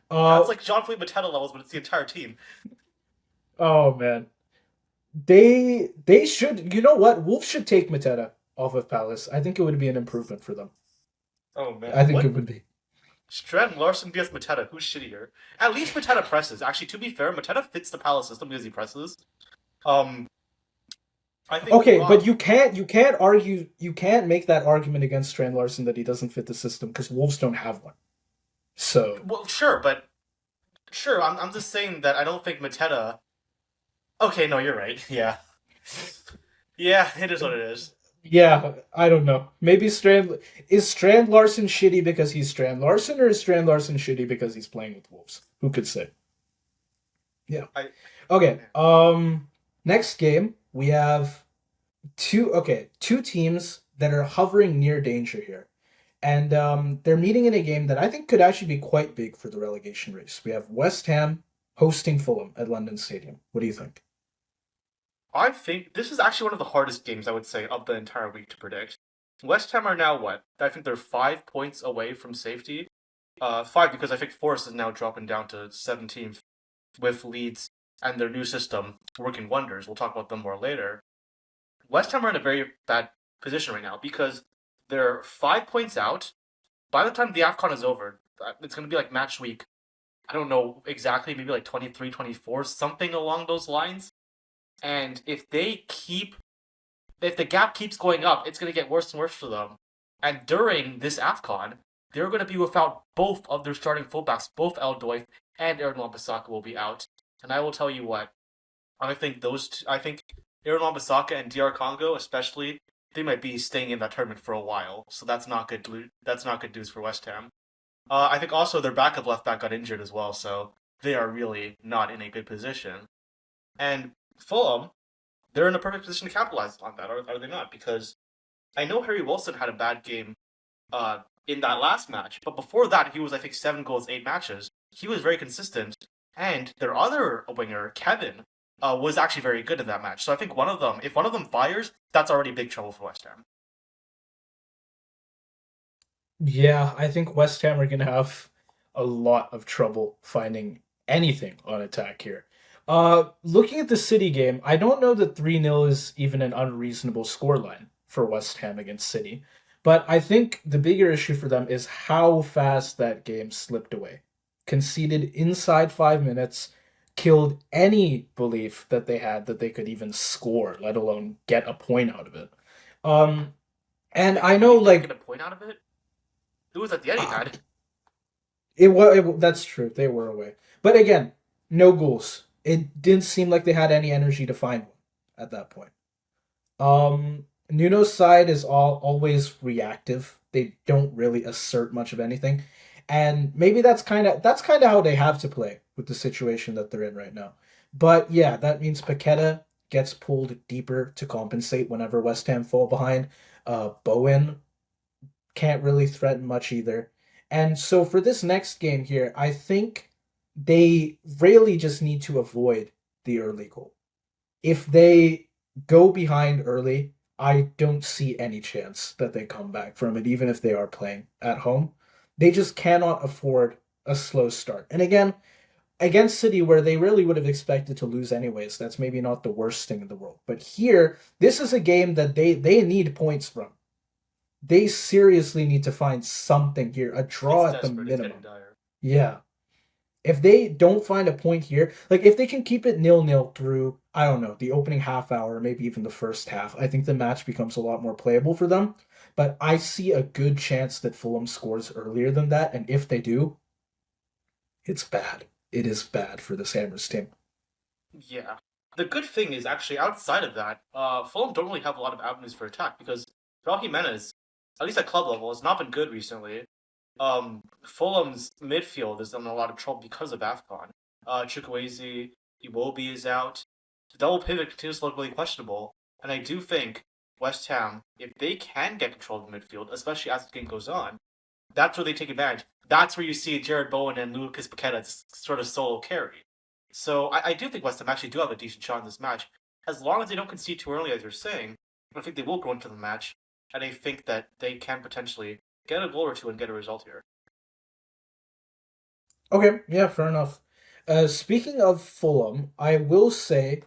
That's Uh like Jean-Philippe Mateta levels, but it's the entire team. oh man. They should. You know what? Wolves should take Mateta off of Palace. I think it would be an improvement for them. Oh man, I think it what? would be. Strand Larson vs Mateta. Who's shittier? At least Mateta presses. Actually, to be fair, Mateta fits the Palace system because he presses. Um, I think Okay, but you can't make that argument against Strand Larson that he doesn't fit the system because Wolves don't have one. So well, sure, but sure. I'm just saying that I don't think Mateta. Okay, no, you're right. Yeah, yeah, it is what it is. yeah, I don't know. Maybe Strand Larson shitty because he's Strand Larson, or is Strand Larson shitty because he's playing with Wolves? Who could say? Yeah. I Okay. Next game we have two teams that are hovering near danger here. And they're meeting in a game that I think could actually be quite big for the relegation race. We have West Ham hosting Fulham at London Stadium. What do you think? I think this is actually one of the hardest games I would say of the entire week to predict. West Ham are now what? I think they're 5 points away from safety. Five because I think Forest is now dropping down to 17th with Leeds and their new system working wonders. We'll talk about them more later. West Ham are in a very bad position right now because they're 5 points out. By the time the AFCON is over, it's going to be like match week. I don't know exactly, maybe like 23, 24, something along those lines. And if the gap keeps going up, it's going to get worse and worse for them. And during this AFCON, they're going to be without both of their starting fullbacks, both El Doif and Aaron Wan-Bissaka will be out. And I will tell you what, I think Aaron Wan-Bissaka and DR Congo, especially, they might be staying in that tournament for a while. So that's not good. That's not good news for West Ham. I think also their backup left back got injured as well, so they are really not in a good position. And Fulham, they're in a perfect position to capitalize on that, are they not? Because I know Harry Wilson had a bad game in that last match, but before that, he was, I think, 7 goals, 8 matches. He was very consistent, and their other winger, Kevin, was actually very good in that match. So I think if one of them fires, that's already big trouble for West Ham. Yeah, I think West Ham are going to have a lot of trouble finding anything on attack here. Looking at the City game, I don't know that 3-0 is even an unreasonable scoreline for West Ham against City, but I think the bigger issue for them is how fast that game slipped away. Conceded inside 5 minutes, killed any belief that they had that they could even score, let alone get a point out of it. Um, and They I didn't know, believe they could like, get a point out of it. It was at the uh, Etihad. that's true. They were away. But again, no goals. It didn't seem like they had any energy to find one at that point. Nuno's side is always reactive. They don't really assert much of anything. And maybe that's kind of how they have to play with the situation that they're in right now. But yeah, that means Paqueta gets pulled deeper to compensate whenever West Ham fall behind. Bowen can't really threaten much either. And so for this next game here, I think they really just need to avoid the early goal. If they go behind early, I don't see any chance that they come back from it, even if they are playing at home. They just cannot afford a slow start. And again, against City, where they really would have expected to lose anyways, that's maybe not the worst thing in the world. But here, this is a game that they need points from. They seriously need to find something here, a It's draw at the desperate. It's getting minimum. dire. Yeah. If they don't find a point here, like if they can keep it nil-nil through, I don't know, the opening half hour, maybe even the first half, I think the match becomes a lot more playable for them. But I see a good chance that Fulham scores earlier than that, and if they do, it's bad. It is bad for the Hammers team. Yeah. The good thing is actually outside of that, Fulham don't really have a lot of avenues for attack because Raul Jimenez, at least at club level, has not been good recently. Fulham's midfield is in a lot of trouble because of AFCON. Chukwueze, Iwobi is out. The double pivot continues to look really questionable. And I do think West Ham, if they can get control of the midfield, especially as the game goes on, that's where they take advantage. That's where you see Jared Bowen and Lucas Paqueta sort of solo carry. So I do think West Ham actually do have a decent shot in this match. As long as they don't concede too early, as you're saying, I think they will go into the match. And I think that they can potentially get a goal or two and get a result here. Okay, yeah, fair enough. Speaking of Fulham, I will say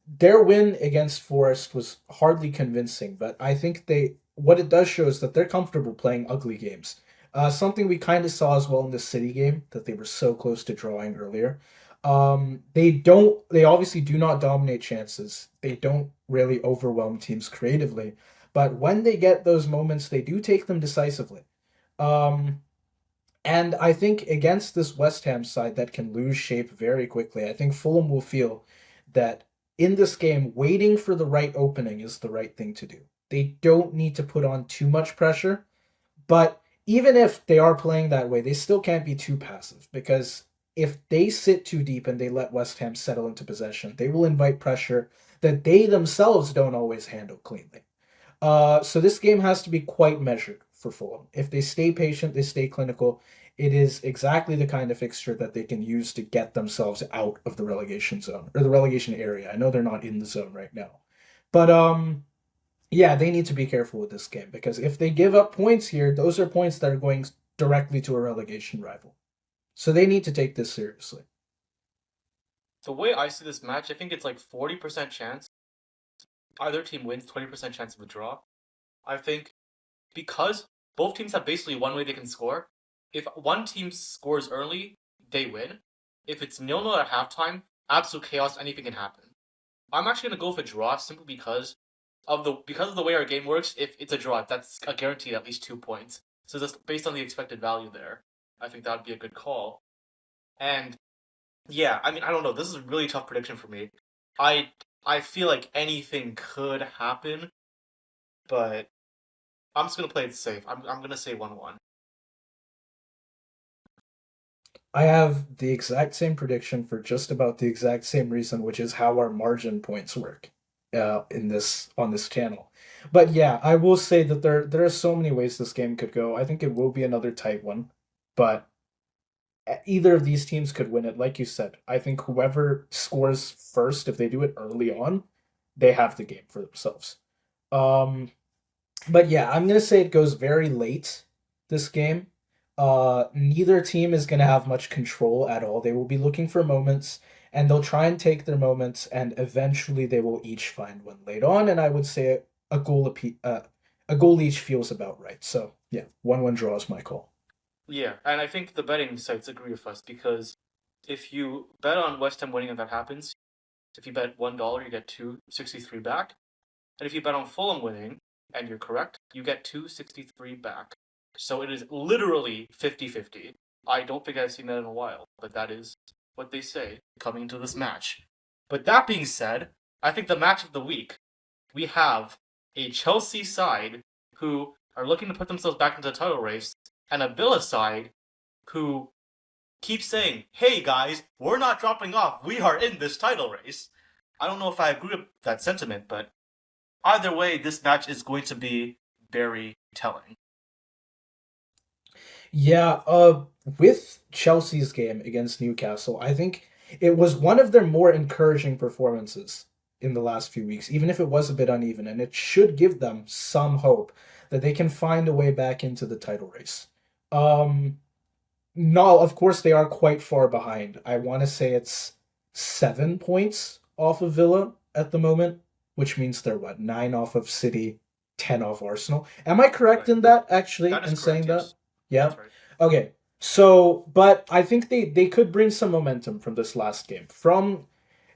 their win against Forest was hardly convincing, but I think what it does show is that they're comfortable playing ugly games. Something we kind of saw as well in the City game that they were so close to drawing earlier. They obviously do not dominate chances. They don't really overwhelm teams creatively, but when they get those moments, they do take them decisively. Um, and I think against this West Ham side that can lose shape very quickly, I think Fulham will feel that in this game, waiting for the right opening is the right thing to do. They don't need to put on too much pressure, but even if they are playing that way, they still can't be too passive because if they sit too deep and they let West Ham settle into possession, they will invite pressure that they themselves don't always handle cleanly. So this game has to be quite measured for Fulham. If they stay patient, they stay clinical, it is exactly the kind of fixture that they can use to get themselves out of the relegation zone or the relegation area. I know they're not in the zone right now. But yeah, they need to be careful with this game because if they give up points here, those are points that are going directly to a relegation rival. So they need to take this seriously. The way I see this match, I think it's like 40% chance either team wins, 20% chance of a draw. I think because both teams have basically one way they can score. If one team scores early, they win. If it's 0-0 at halftime, absolute chaos, anything can happen. I'm actually gonna go for draw simply because of the way our game works. If it's a draw, that's a guaranteed at least 2 points. So just based on the expected value there, I think that would be a good call. And yeah, I mean, I don't know. This is a really tough prediction for me. I I feel like anything could happen, but I'm just gonna play it safe. I'm gonna say 1-1. I have the exact same prediction for just about the exact same reason, which is how our margin points work in this on this channel. But yeah, I will say that there are so many ways this game could go. I think it will be another tight one, but either of these teams could win it. Like you said, I think whoever scores first, if they do it early on, they have the game for themselves. Um, but yeah, I'm gonna say it goes very late this game. Neither team is gonna have much control at all. They will be looking for moments, and they'll try and take their moments, and eventually they will each find one late on. And I would say a goal each feels about right. So yeah, 1-1 draw is my call. Yeah, and I think the betting sites agree with us because if you bet on West Ham winning and that happens, if you bet $1, you get 263 back. And if you bet on Fulham winning and you're correct, you get 263 back. So it is literally 50-50. I don't think I've seen that in a while, but that is what they say coming into this match. But that being said, I think the match of the week, we have a Chelsea side who are looking to put themselves back into the title race, and a Villa side who keep saying, "Hey guys, we're not dropping off. We are in this title race." I don't know if I agree with that sentiment, but either way, this match is going to be very telling. Yeah, with Chelsea's game against Newcastle, I think it was one of their more encouraging performances in the last few weeks, even if it was a bit uneven, and it should give them some hope that they can find a way back into the title race. Um, no, of course they are quite far behind. I want to say it's 7 points off of Villa at the moment, which means they're what, 9 off of City, 10 off Arsenal. Am I correct Right. in that actually That is in saying correct, that? yes. Yeah. That's right. Okay. So, but I think they could bring some momentum from this last game. From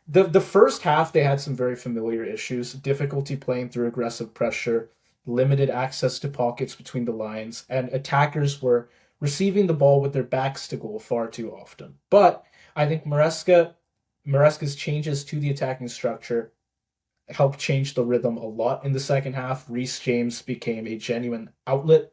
the first half, they had some very familiar issues: difficulty playing through aggressive pressure, limited access to pockets between the lines, and attackers were receiving the ball with their backs to goal far too often. But I think Maresca's changes to the attacking structure helped change the rhythm a lot in the second half. Reece James became a genuine outlet.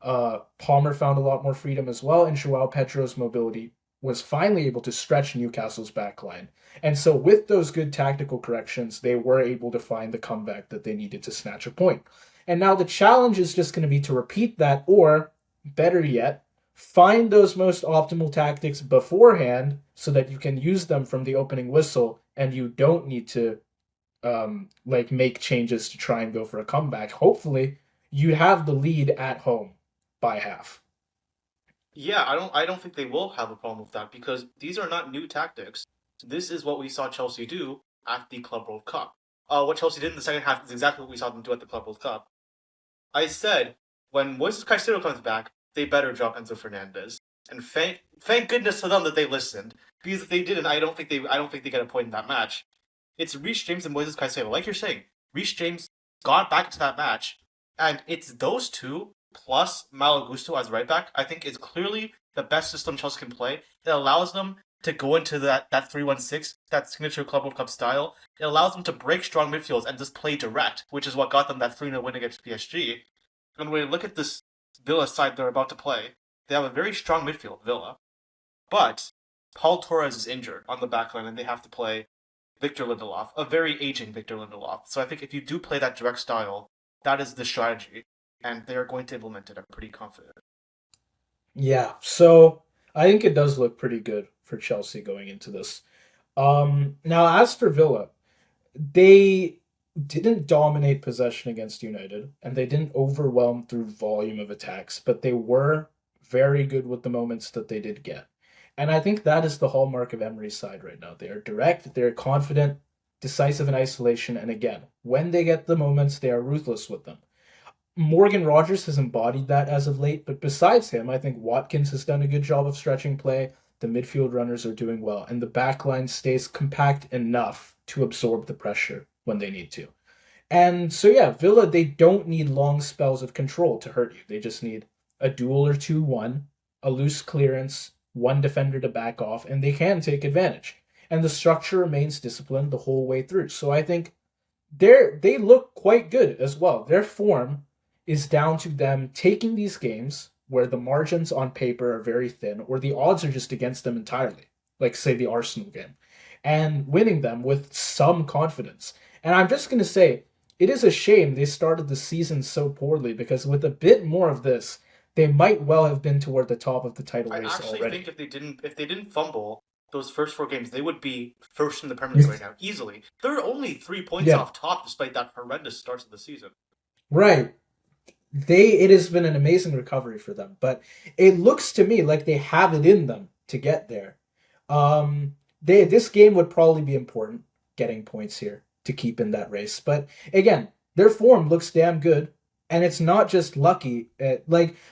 Palmer found a lot more freedom as well, and Joao Pedro's mobility was finally able to stretch Newcastle's backline. And so, with those good tactical corrections, they were able to find the comeback that they needed to snatch a point. And now the challenge is just going to be to repeat that, or better yet, find those most optimal tactics beforehand so that you can use them from the opening whistle and you don't need to like make changes to try and go for a comeback. Hopefully, you have the lead at home by half. Yeah, I don't think they will have a problem with that because these are not new tactics. This is what we saw Chelsea do at the Club World Cup. What Chelsea did in the second half is exactly what we saw them do at the Club World Cup. I said when Moises Caicedo comes back, they better drop Enzo Fernandez, and thank goodness to them that they listened. Because if they didn't, I don't think they get a point in that match. It's Reece James and Moises Caicedo. Like you're saying, Reece James got back into that match, and it's those two plus Malo Gusto as right back. I think is clearly the best system Chelsea can play. It allows them to go into that 3-1-6, that signature Club World Cup style. It allows them to break strong midfields and just play direct, which is what got them that 3-0 win against PSG. And when you look at this Villa side they're about to play, they have a very strong midfield, Villa. But Paul Torres is injured on the back line, and they have to play Victor Lindelof, a very aging Victor Lindelof. So I think if you do play that direct style, that is the strategy, and they are going to implement it. I'm pretty confident. Yeah, so I think it does look pretty good for Chelsea going into this. Now as for Villa, they didn't dominate possession against United, and they didn't overwhelm through volume of attacks, but they were very good with the moments that they did get. And I think that is the hallmark of Emery's side right now. They are direct, they're confident, decisive in isolation, and again, when they get the moments, they are ruthless with them. Morgan Rogers has embodied that as of late, but besides him, I think Watkins has done a good job of stretching play. The midfield runners are doing well, and the back line stays compact enough to absorb the pressure when they need to. And so, yeah, Villa, they don't need long spells of control to hurt you. They just need a duel or two, one, a loose clearance, one defender to back off, and they can take advantage. And the structure remains disciplined the whole way through. So I think they look quite good as well. Their form is down to them taking these games where the margins on paper are very thin or the odds are just against them entirely, like say the Arsenal game, and winning them with some confidence. And I'm just going to say it is a shame they started the season so poorly because with a bit more of this, they might well have been toward the top of the title I race actually already. think if they didn't fumble those first four games, they would be first in the Premier League right now, easily. They're only 3 points Yeah, off top despite that horrendous start to the season. right. It has been an amazing recovery for them, but it looks to me like they have it in them to get there. This game would probably be important, getting points here to keep in that race. But again, their form looks damn good, and it's not just lucky.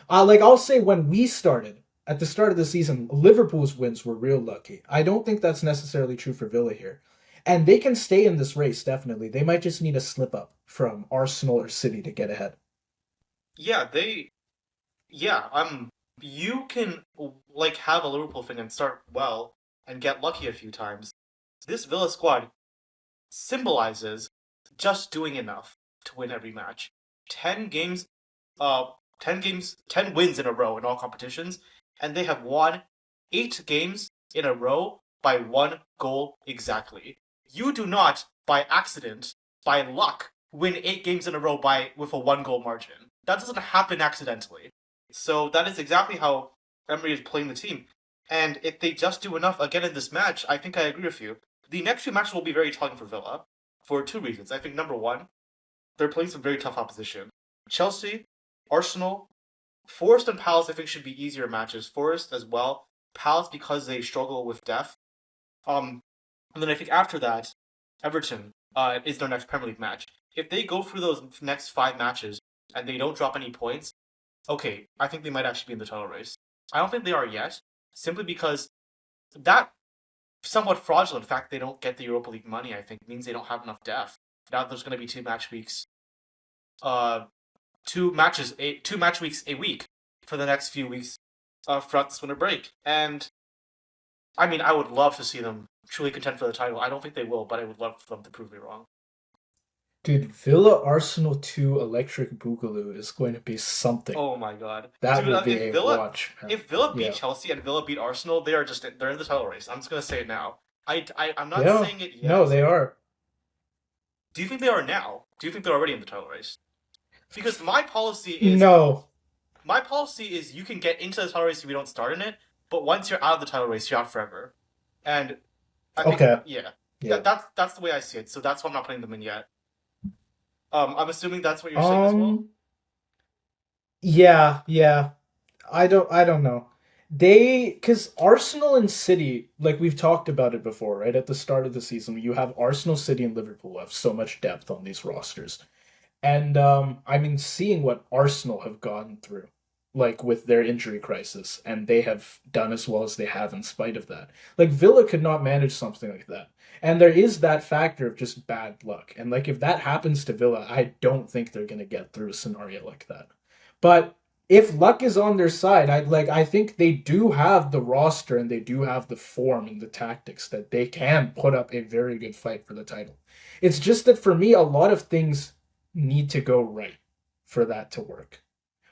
I'll say when we started at the start of the season, Liverpool's wins were real lucky. I don't think that's necessarily true for Villa here, and they can stay in this race definitely. They might just need a slip up from Arsenal or City to get ahead. Yeah, you can like have a Liverpool fan and start well and get lucky a few times. This Villa squad symbolizes just doing enough to win every match. 10 games, 10 wins in a row in all competitions, and they have won 8 games in a row by 1 goal exactly. You do not, by accident, by luck, win 8 games in a row with a 1 goal margin. That doesn't happen accidentally. So that is exactly how Emery is playing the team. And if they just do enough again in this match, I think I agree with you. The next few matches will be very telling for Villa for two reasons. I think number one, they're playing some very tough opposition. Chelsea, Arsenal, Forest and Palace I think should be easier matches. Forest as well. Palace because they struggle with depth. And then I think after that, Everton is their next Premier League match. If they go through those next 5 matches and they don't drop any points, okay, I think they might actually be in the title race. I don't think they are yet, simply because that somewhat fraudulent fact they don't get the Europa League money, I think, means they don't have enough depth. Now there's going to be 2 match weeks, uh, 2 match weeks a week for the next few weeks throughout this winter break. And I mean, I would love to see them truly contend for the title. I don't think they will, but I would love for them to prove me wrong. Dude, Villa Arsenal 2 Electric Boogaloo is going to be something. Oh my god, That dude! will be a watch, man. If Villa beat Yeah. Chelsea and Villa beat Arsenal, they're in the title race. I'm just gonna say it now. I'm not Yeah. saying it No, yet. they are. Do you think they are now? Do you think they're already in the title race? Because No. my policy is you can get into the title race if you don't start in it, but once you're out of the title race, you're out forever. And I think Okay. yeah, Yeah. that's the way I see it. So that's why I'm not putting them in yet. I'm assuming that's what you're saying as well. Yeah, yeah. I don't know. Because Arsenal and City, like we've talked about it before, right? At the start of the season, you have Arsenal, City, and Liverpool who have so much depth on these rosters. And I mean, seeing what Arsenal have gone through, like with their injury crisis, and they have done as well as they have in spite of that. Like Villa could not manage something like that. And there is that factor of just bad luck. And like if that happens to Villa, I don't think they're gonna get through a scenario like that. But if luck is on their side, I think they do have the roster and they do have the form and the tactics that they can put up a very good fight for the title. It's just that for me, a lot of things need to go right for that to work.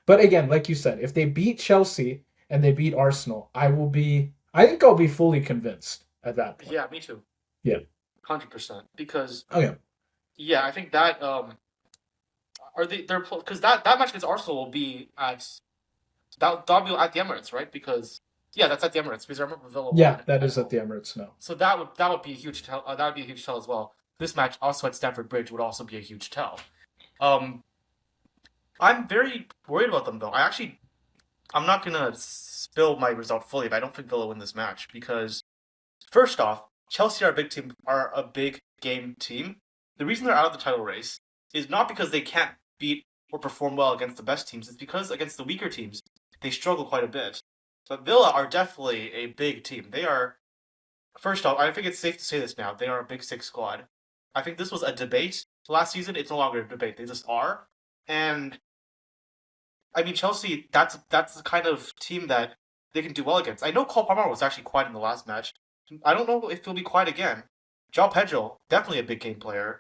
But again, like you said, if they beat Chelsea and they beat Arsenal, I think I'll be fully convinced at that point. Yeah, me too. Yeah. 100%. Because Okay. yeah, I think that are they're because that match against Arsenal will be at that'll be at the Emirates, right? Because yeah, that's at the Emirates because I remember Villa Yeah, won that at is at home. the Emirates now. So that would be a huge tell. That would be a huge tell as well. This match also at Stamford Bridge would also be a huge tell. Um, I'm very worried about them though. I'm not gonna spill my result fully, but I don't think Villa win this match because first off, Chelsea are a big game team. The reason they're out of the title race is not because they can't beat or perform well against the best teams. It's because against the weaker teams, they struggle quite a bit. But Villa are definitely a big team. They are, first off, I think it's safe to say this now. They are a Big Six squad. I think this was a debate last season. It's no longer a debate. They just are. And I mean, Chelsea, that's the kind of team that they can do well against. I know Cole Palmer was actually quiet in the last match. I don't know if he'll be quiet again. João Pedro, definitely a big game player.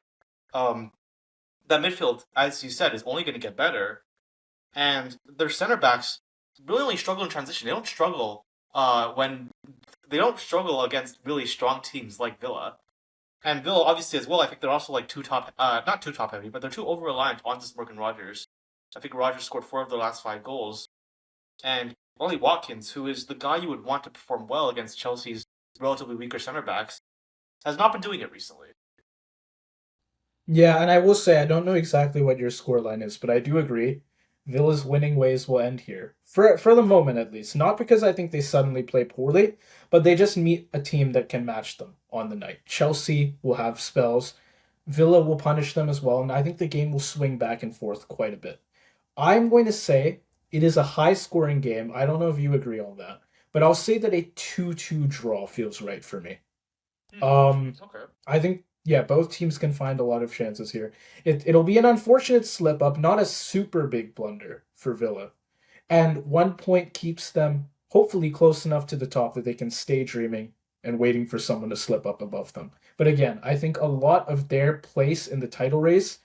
Um, that midfield, as you said, is only going to get better. And their center backs really only struggle in transition. When they don't struggle against really strong teams like Villa. And Villa, obviously, as well, I think they're also like not too top heavy, but they're too over reliant on this Morgan Rogers. I think Rogers scored 4 of their last 5 goals, and only Watkins, who is the guy you would want to perform well against Chelsea's relatively weaker center backs, has not been doing it recently. Yeah, and I will say I don't know exactly what your scoreline is, but I do agree Villa's winning ways will end here. For the moment at least. Not because I think they suddenly play poorly, but they just meet a team that can match them on the night. Chelsea will have spells. Villa will punish them as well, and I think the game will swing back and forth quite a bit. I'm going to say it is a high scoring game. I don't know if you agree on that, but I'll say that a 2-2 draw feels right for me. Hmm. Um, Okay. I think yeah, both teams can find a lot of chances here. It'll be an unfortunate slip up, not a super big blunder for Villa, and 1 point keeps them hopefully close enough to the top that they can stay dreaming and waiting for someone to slip up above them. But again, I think a lot of their place in the title race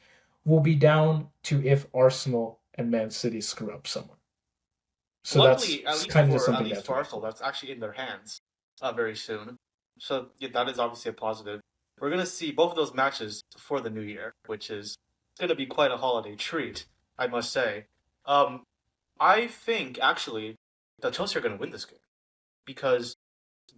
will be down to if Arsenal and Man City screw up someone. So Luckily, that's kind of just at something they least have to for wait Arsenal, for. that's actually in their hands very soon. So yeah, that is obviously a positive. We're gonna see both of those matches before the new year, which is gonna be quite a holiday treat, I must say. Um, I think actually that Chelsea are gonna win this game because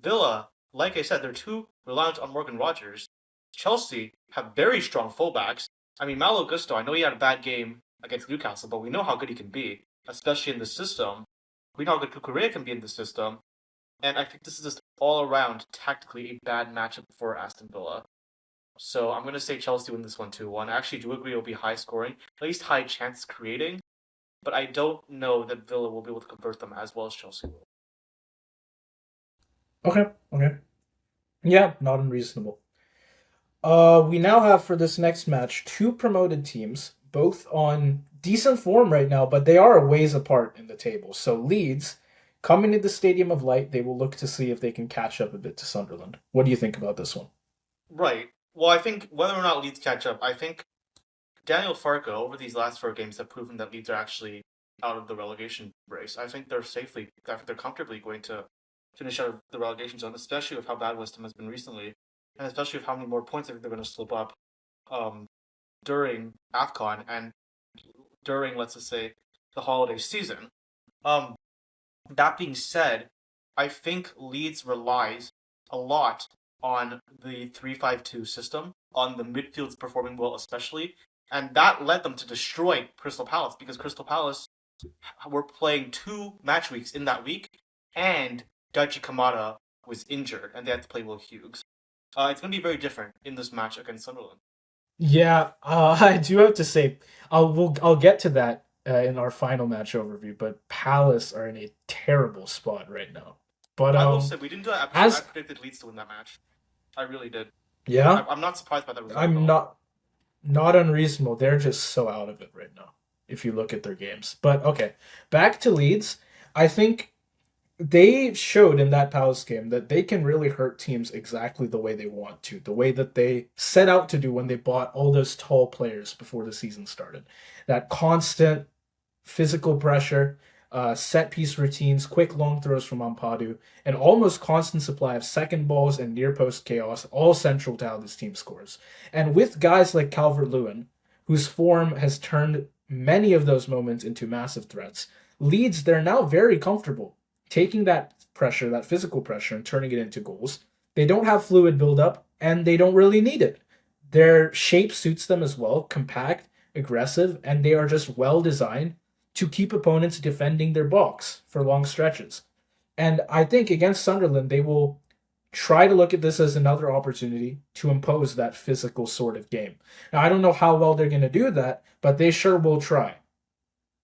Villa, like I said, they're too reliant on Morgan Rogers. Chelsea have very strong fullbacks. I mean, Malo Gusto, I know he had a bad game against Newcastle, but we know how good he can be, especially in the system. We know how good CoDaKrew can be in the system. And I think this is just all around tactically a bad matchup for Aston Villa. So I'm going to say Chelsea win this one 2-1. I actually do agree it'll be high scoring, at least high chance creating, but I don't know that Villa will be able to convert them as well as Chelsea will. Okay, okay. Yeah, not unreasonable. We now have for this next match two promoted teams, both on decent form right now, but they are a ways apart in the table. So Leeds, coming to the Stadium of Light, they will look to see if they can catch up a bit to Sunderland. What do you think about this one? Right. Well, I think whether or not Leeds catch up, I think Daniel Farke over these last 4 games have proven that Leeds are actually out of the relegation race. I think they're comfortably going to finish out of the relegation zone, especially with how bad West Ham has been recently, and especially with how many more points I think they're going to slip up um, during AFCON and during, let's just say, the holiday season. Um, that being said, I think Leeds relies a lot on the 3-5-2 system, on the midfields performing well, especially. And that led them to destroy Crystal Palace because Crystal Palace were playing 2 match weeks in that week. and Daichi Kamada was injured, and they had to play Will Hughes. It's going to be very different in this match against Sunderland. Yeah, I do have to say, I'll get to that in our final match overview. But Palace are in a terrible spot right now. But I will say we didn't do that episode. I as predicted Leeds to win that match. I really did. yeah, I'm not surprised by that result at I'm all. not unreasonable. They're just so out of it right now. If you look at their games, but okay, back to Leeds. I think they showed in that Palace game that they can really hurt teams exactly the way they want to, the way that they set out to do when they bought all those tall players before the season started. That constant physical pressure, set piece routines, quick long throws from Ampadu, and almost constant supply of second balls and near post chaos, all central to how this team scores. And with guys like Calvert Lewin, whose form has turned many of those moments into massive threats, Leeds, they're now very comfortable taking that pressure, that physical pressure, and turning it into goals. They don't have fluid buildup, and they don't really need it. Their shape suits them as well, compact, aggressive, and they are just well designed to keep opponents defending their box for long stretches. And I think against Sunderland, they will try to look at this as another opportunity to impose that physical sort of game. Now, I don't know how well they're going to do that, but they sure will try.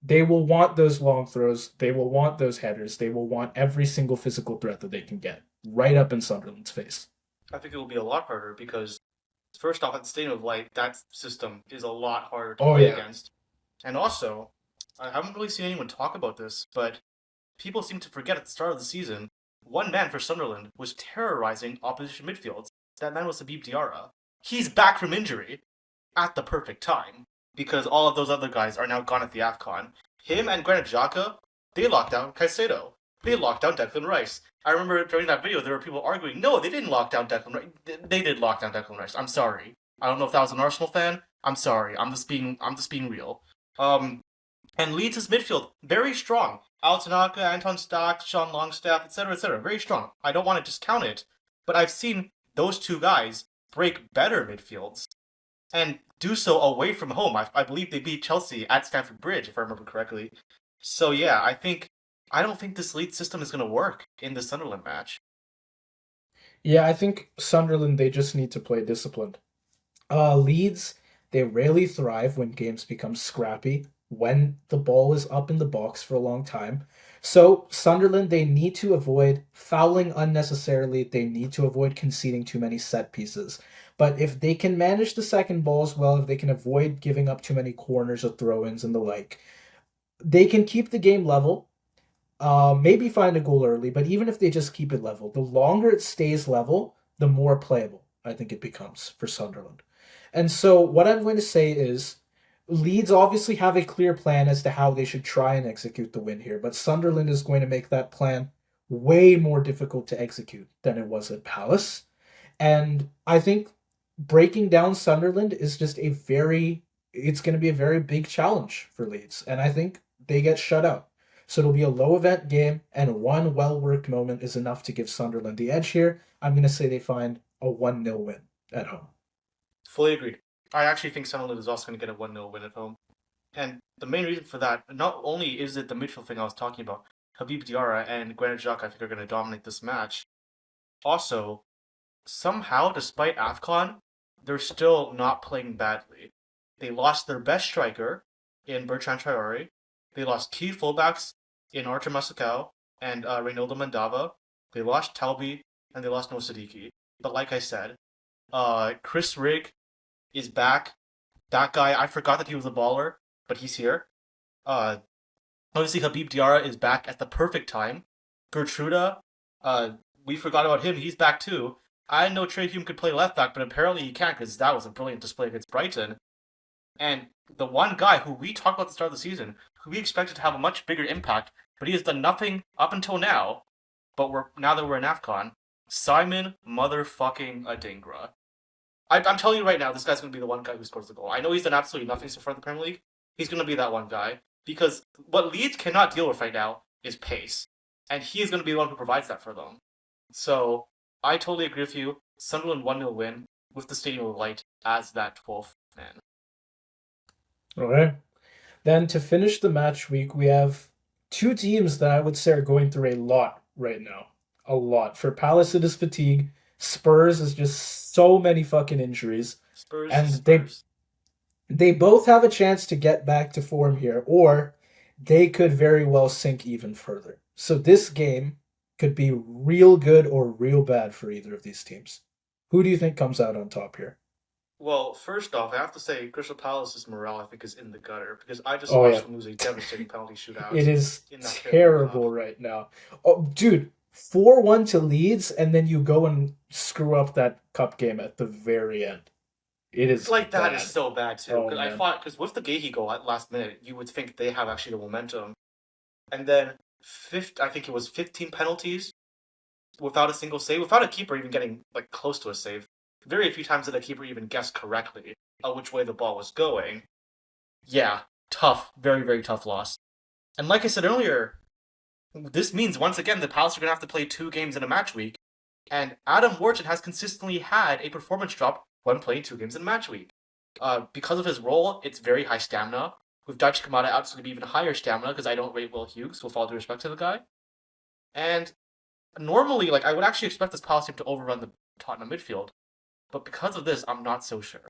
They will want those long throws. They will want those headers. They will want every single physical threat that they can get right up in Sunderland's face. I think it will be a lot harder because first off, at the Stadium of Light, that system is a lot harder to Oh, play yeah. against. And also, I haven't really seen anyone talk about this, but people seem to forget at the start of the season, one man for Sunderland was terrorizing opposition midfields. That man was Habib Diarra. He's back from injury at the perfect time because all of those other guys are now gone at the AFCON. Him and Granit Xhaka, they locked down Caicedo. They locked down Declan Rice. I remember during that video there were people arguing, no, they didn't lock down Declan Rice. They did lock down Declan Rice. I'm sorry. I don't know if that was an Arsenal fan. I'm sorry. I'm just being real. And Leeds' midfield, very strong. Altanaka, Anton Stock, Sean Longstaff, etc., etc. Very strong. I don't want to discount it, but I've seen those two guys break better midfields and do so away from home. I believe they beat Chelsea at Stamford Bridge, if I remember correctly. So yeah, I don't think this Leeds system is going to work in the Sunderland match. Yeah, I think Sunderland, they just need to play disciplined. Leeds, they rarely thrive when games become scrappy, when the ball is up in the box for a long time. So, Sunderland, they need to avoid fouling unnecessarily. They need to avoid conceding too many set pieces. But if they can manage the second balls well, if they can avoid giving up too many corners or throw ins and the like, they can keep the game level, maybe find a goal early, but even if they just keep it level, the longer it stays level, the more playable I think it becomes for Sunderland. And so, what I'm going to say is Leeds obviously have a clear plan as to how they should try and execute the win here, but Sunderland is going to make that plan way more difficult to execute than it was at Palace. And I think breaking down Sunderland is just it's going to be a very big challenge for Leeds. And I think they get shut out. So it'll be a low event game, and one well worked moment is enough to give Sunderland the edge here. I'm going to say they find a 1-0 win at home. Fully agreed. I actually think Sunderland is also going to get a 1-0 win at home. And the main reason for that, not only is it the midfield thing I was talking about, Habib Diarra and Granit Xhaka I think are going to dominate this match. Also, somehow, despite AFCON, they're still not playing badly. They lost their best striker in Bertrand Traore. They lost key fullbacks in Artur Masakau and Reynaldo Mandava. They lost Talbi and they lost Noah Siddiqui. But like I said, Chris Rigg is back. That guy, I forgot that he was a baller, but he's here. Uh, Obviously, Habib Diarra is back at the perfect time. Gertruda, we forgot about him. He's back too. I didn't know Trey Hume could play left back, but apparently he can because that was a brilliant display against Brighton. And the one guy who we talked about at the start of the season, who we expected to have a much bigger impact, but he has done nothing up until now. But now that we're in AFCON, Simon motherfucking Adingra. I'm telling you right now, this guy's going to be the one guy who scores the goal. I know he's done absolutely nothing so far in the Premier League. He's going to be that one guy. Because what Leeds cannot deal with right now is pace. And he is going to be the one who provides that for them. So, I totally agree with you. Sunderland 1-0 win with the Stadium of Light as that 12th man. Okay. Then to finish the match week, we have two teams that I would say are going through a lot right now. A lot. For Palace, it is fatigue. Spurs is just so many fucking injuries. Spurs is And Spurs. they both have a chance to get back to form here, or they could very well sink even further. So this game could be real good or real bad for either of these teams. Who do you think comes out on top here? Well, first off, I have to say Crystal Palace's morale I think is in the gutter because I just Oh yeah, watched them lose a devastating penalty shootout it is in that farewell cup. terrible right now. Oh, dude, 4-1 to Leeds, and then you go and screw up that cup game at the very end. It is Like that is bad. so bad too. Oh Because I man. thought because with the Gahey goal at last minute, you would think they have actually the momentum, and then I think it was 15 penalties without a single save, without a keeper even getting like close to a save. Very few times did a keeper even guess correctly which way the ball was going. Yeah, tough, very very tough loss. And like I said earlier, this means once again the Palace are going to have to play 2 games in a match week, and Adam Wharton has consistently had a performance drop when playing 2 games in a match week. Because of his role, it's very high stamina. With Dutch Kamada out, it's going to be even higher stamina because I don't rate Will Hughes, with all due respect to the guy. And normally, like I would actually expect this Palace team to overrun the Tottenham midfield, but because of this, I'm not so sure.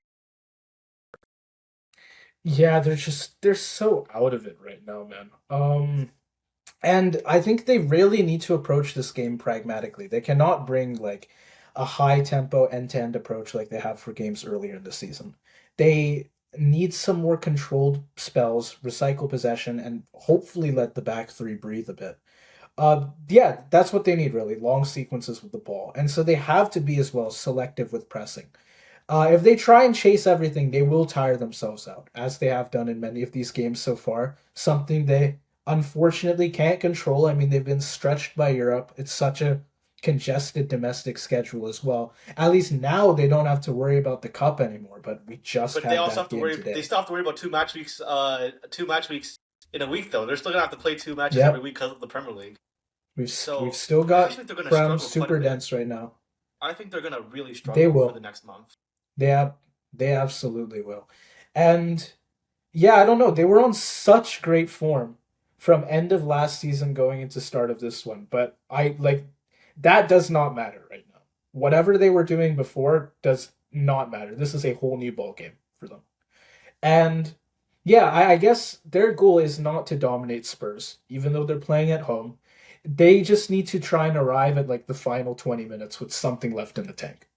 Yeah, they're so out of it right now, man. And I think they really need to approach this game pragmatically. They cannot bring like a high tempo end to end approach like they have for games earlier in the season. They need some more controlled spells, recycle possession, and hopefully let the back three breathe a bit. Yeah, that's what they need really, long sequences with the ball. And so they have to be as well selective with pressing. If they try and chase everything, they will tire themselves out, as they have done in many of these games so far. Something they unfortunately can't control. I mean, they've been stretched by Europe. It's such a congested domestic schedule as well. At least now they don't have to worry about the cup anymore, but we just But they had also that have to game worry. They today. still have to worry about 2 match weeks. 2 match weeks in a week though. They're still gonna have to play 2 matches every Yep, week because of the Premier League. we've So still I actually got think they're gonna ground struggle quite a super bit. dense right now. I think they're gonna really They struggle for the will. next month. They have, they absolutely will. And yeah, I don't know. They were on such great form from end of last season going into start of this one, but I like that does not matter right now. Whatever they were doing before does not matter. This is a whole new ball game for them. And yeah, I guess their goal is not to dominate Spurs, even though they're playing at home. They just need to try and arrive at like the final 20 minutes with something left in the tank.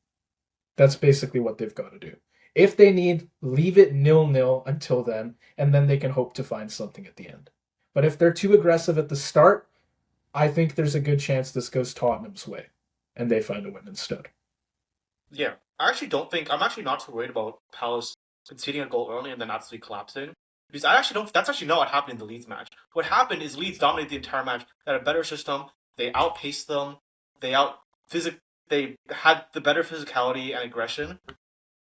That's basically what they've got to do. If they need, leave it 0-0 until then, and then they can hope to find something at the end. But if they're too aggressive at the start, I think there's a good chance this goes Tottenham's way, and they find a win instead. Yeah, I actually don't think I'm actually not too worried about Palace conceding a goal early and then absolutely collapsing. Because I actually don't. That's actually not what happened in the Leeds match. What happened is Leeds dominated the entire match. They had a better system. They outpaced them. They out physic. They had the better physicality and aggression.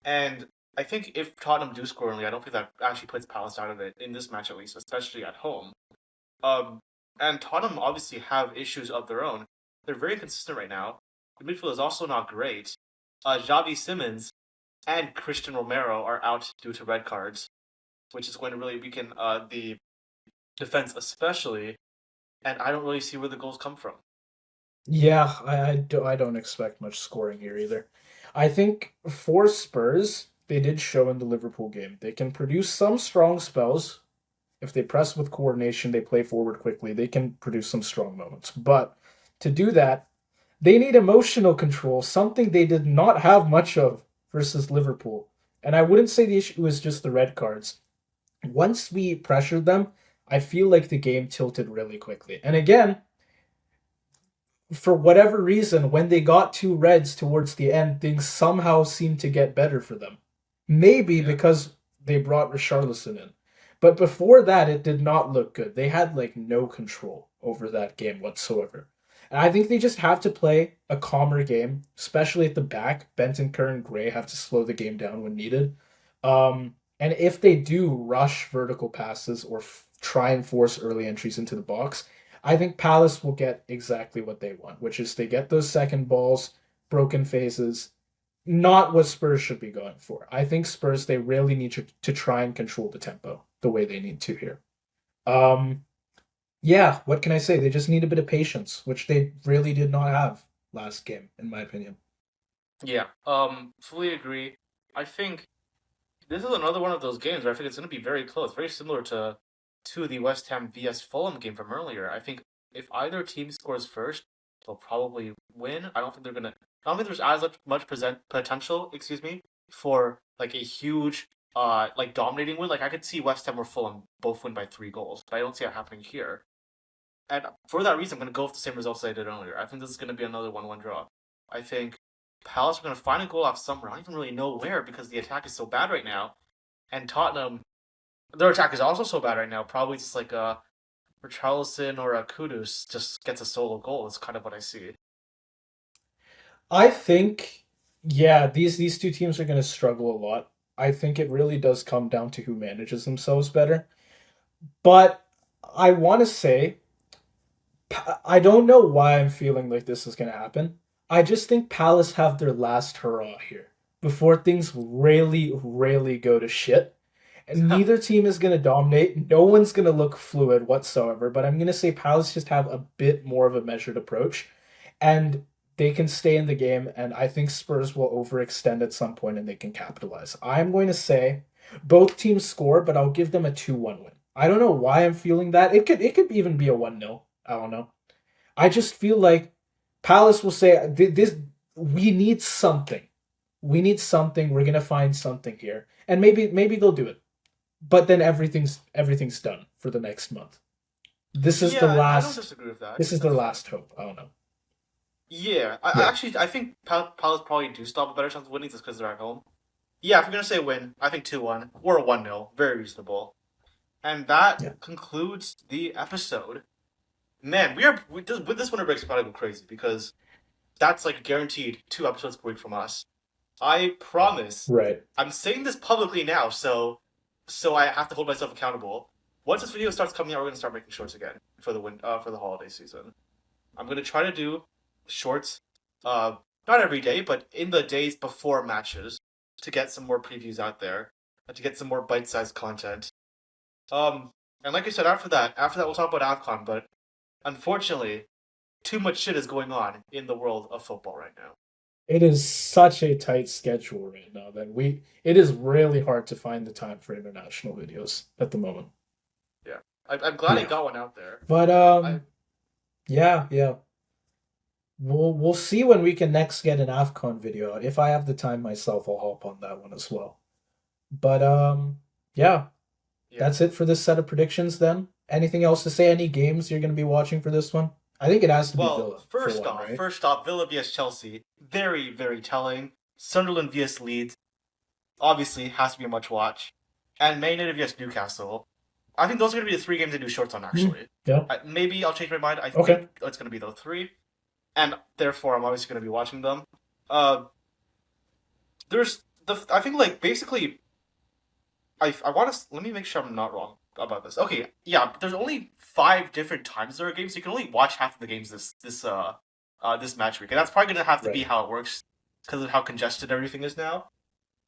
And I think if Tottenham do score early, I don't think that actually puts Palace out of it in this match at least, especially at home. Um, and Tottenham obviously have issues of their own. They're very inconsistent right now. The midfield is also not great. Xavi Simons and Christian Romero are out due to red cards, which is going to really weaken the defense especially. And I don't really see where the goals come from. Yeah, I don't expect much scoring here either. I think for Spurs, they did show in the Liverpool game. They can produce some strong spells. If they press with coordination, they play forward quickly, they can produce some strong moments. But to do that, they need emotional control, something they did not have much of versus Liverpool. And I wouldn't say the issue was just the red cards. Once we pressured them, I feel like the game tilted really quickly. And again, for whatever reason, when they got two reds towards the end, things somehow seemed to get better for them. Maybe Yeah. because they brought Richarlison in. But before that, it did not look good. They had like no control over that game whatsoever. And I think they just have to play a calmer game, especially at the back. Bentancur and Gray have to slow the game down when needed. And if they do rush vertical passes or try and force early entries into the box, I think Palace will get exactly what they want, which is they get those second balls, broken phases, not what Spurs should be going for. I think Spurs, they really need to try and control the tempo the way they need to here. Um, Yeah, what can I say? They just need a bit of patience, which they really did not have last game, in my opinion. Yeah, fully agree. I think this is another one of those games where I think it's going to be very close, very similar to the West Ham vs Fulham game from earlier. I think if either team scores first, they'll probably win. I don't think they're gonna. I don't think there's as much present potential. Excuse me, for like a huge, like dominating win. Like I could see West Ham or Fulham both win by 3 goals, but I don't see it happening here. And for that reason, I'm going to go with the same results I did earlier. I think this is going to be another 1-1 draw. I think Palace are going to find a goal off somewhere. I don't even really know where because the attack is so bad right now. And Tottenham, their attack is also so bad right now. Probably just like Richarlison or a Kudus just gets a solo goal. Is kind of what I see. I think, yeah, these two teams are going to struggle a lot. I think it really does come down to who manages themselves better. But I want to say, I don't know why I'm feeling like this is going to happen. I just think Palace have their last hurrah here before things really, really go to shit. And neither team is going to dominate. No one's going to look fluid whatsoever. But I'm going to say Palace just have a bit more of a measured approach. And they can stay in the game. And I think Spurs will overextend at some point and they can capitalize. I'm going to say both teams score, but I'll give them a 2-1 win. I don't know why I'm feeling that. It could even be a 1-0. I don't know. I just feel like Palace will say this. We need something. We need something. We're gonna find something here, and maybe they'll do it. But then everything's done for the next month. This is the Yeah, I don't last. disagree with that. This is their That's fine. last hope. I don't know. Yeah, I Yeah, actually I think Palace probably do stop a better chance of winning just because they're at home. Yeah, if you're gonna say win, I think 2-1 or a 1-0, very reasonable. And that yeah. concludes the episode. Man, we are with this winter break's probably go crazy because that's like guaranteed 2 episodes per week from us. I promise. Right. I'm saying this publicly now, so I have to hold myself accountable. Once this video starts coming out, we're gonna start making shorts again for the holiday season. I'm gonna try to do shorts, uh, not every day, but in the days before matches to get some more previews out there, to get some more bite-sized content. Um, and like I said, after that we'll talk about AFCON, but unfortunately, too much shit is going on in the world of football right now. It is such a tight schedule right now that we. It is really hard to find the time for international videos at the moment. Yeah, I'm glad I Yeah. got one out there. But I yeah, yeah. We'll see when we can next get an AFCON video. If I have the time myself, I'll hop on that one as well. But yeah, yeah. that's it for this set of predictions then. Anything else to say? Any games you're gonna be watching for this one? I think it has to be Well, Villa for one, right? first off, Villa vs Chelsea, very very telling. Sunderland vs Leeds, obviously has to be a much watch, and Man United vs Newcastle. I think those are gonna be the 3 games I do shorts on. Mhm. Actually, Yeah. maybe I'll change my mind. I Okay. think it's gonna be those 3, and therefore I'm obviously gonna be watching them. Uh, there's I think like basically I want to let me make sure I'm not wrong about this. Okay, yeah, there's only 5 different times there are games, so you can only watch half of the games this match week, and that's probably gonna have to be Right. how it works because of how congested everything is now.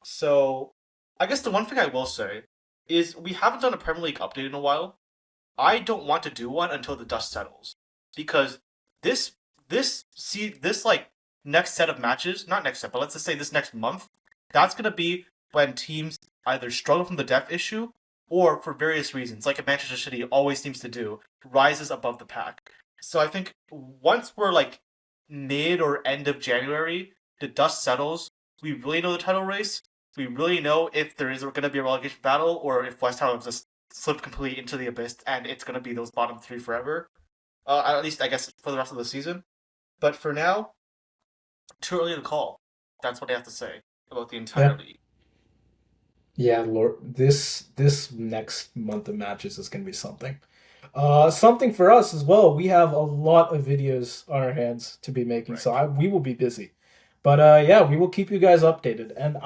So, I guess the one thing I will say is we haven't done a Premier League update in a while. I don't want to do one until the dust settles because this this like next set of matches, not next set, but let's just say this next month, that's gonna be when teams either struggle from the depth issue or for various reasons, like Manchester City always seems to do, rises above the pack. So I think once we're like mid or end of January, the dust settles, we really know the title race. We really know if there is going to be a relegation battle or if West Ham just slip completely into the abyss and it's going to be those bottom 3 forever. At least I guess for the rest of the season. But for now, too early to call. That's what I have to say about the Yeah. entire league. Yeah, Lord, this next month of matches is gonna be something. Something for us as well. We have a lot of videos on our hands to be making, so Right. we will be busy. But yeah, we will keep you guys updated. And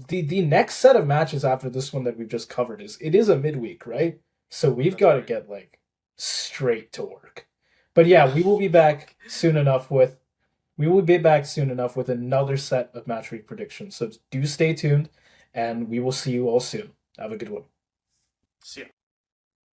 the next set of matches after this one that we've just covered is a midweek, right? So we've That's got to right. get like straight to work. But yeah, Yeah. we will be back soon enough with another set of match week predictions. So do stay tuned, and we will see you all soon. Have a good one. See ya.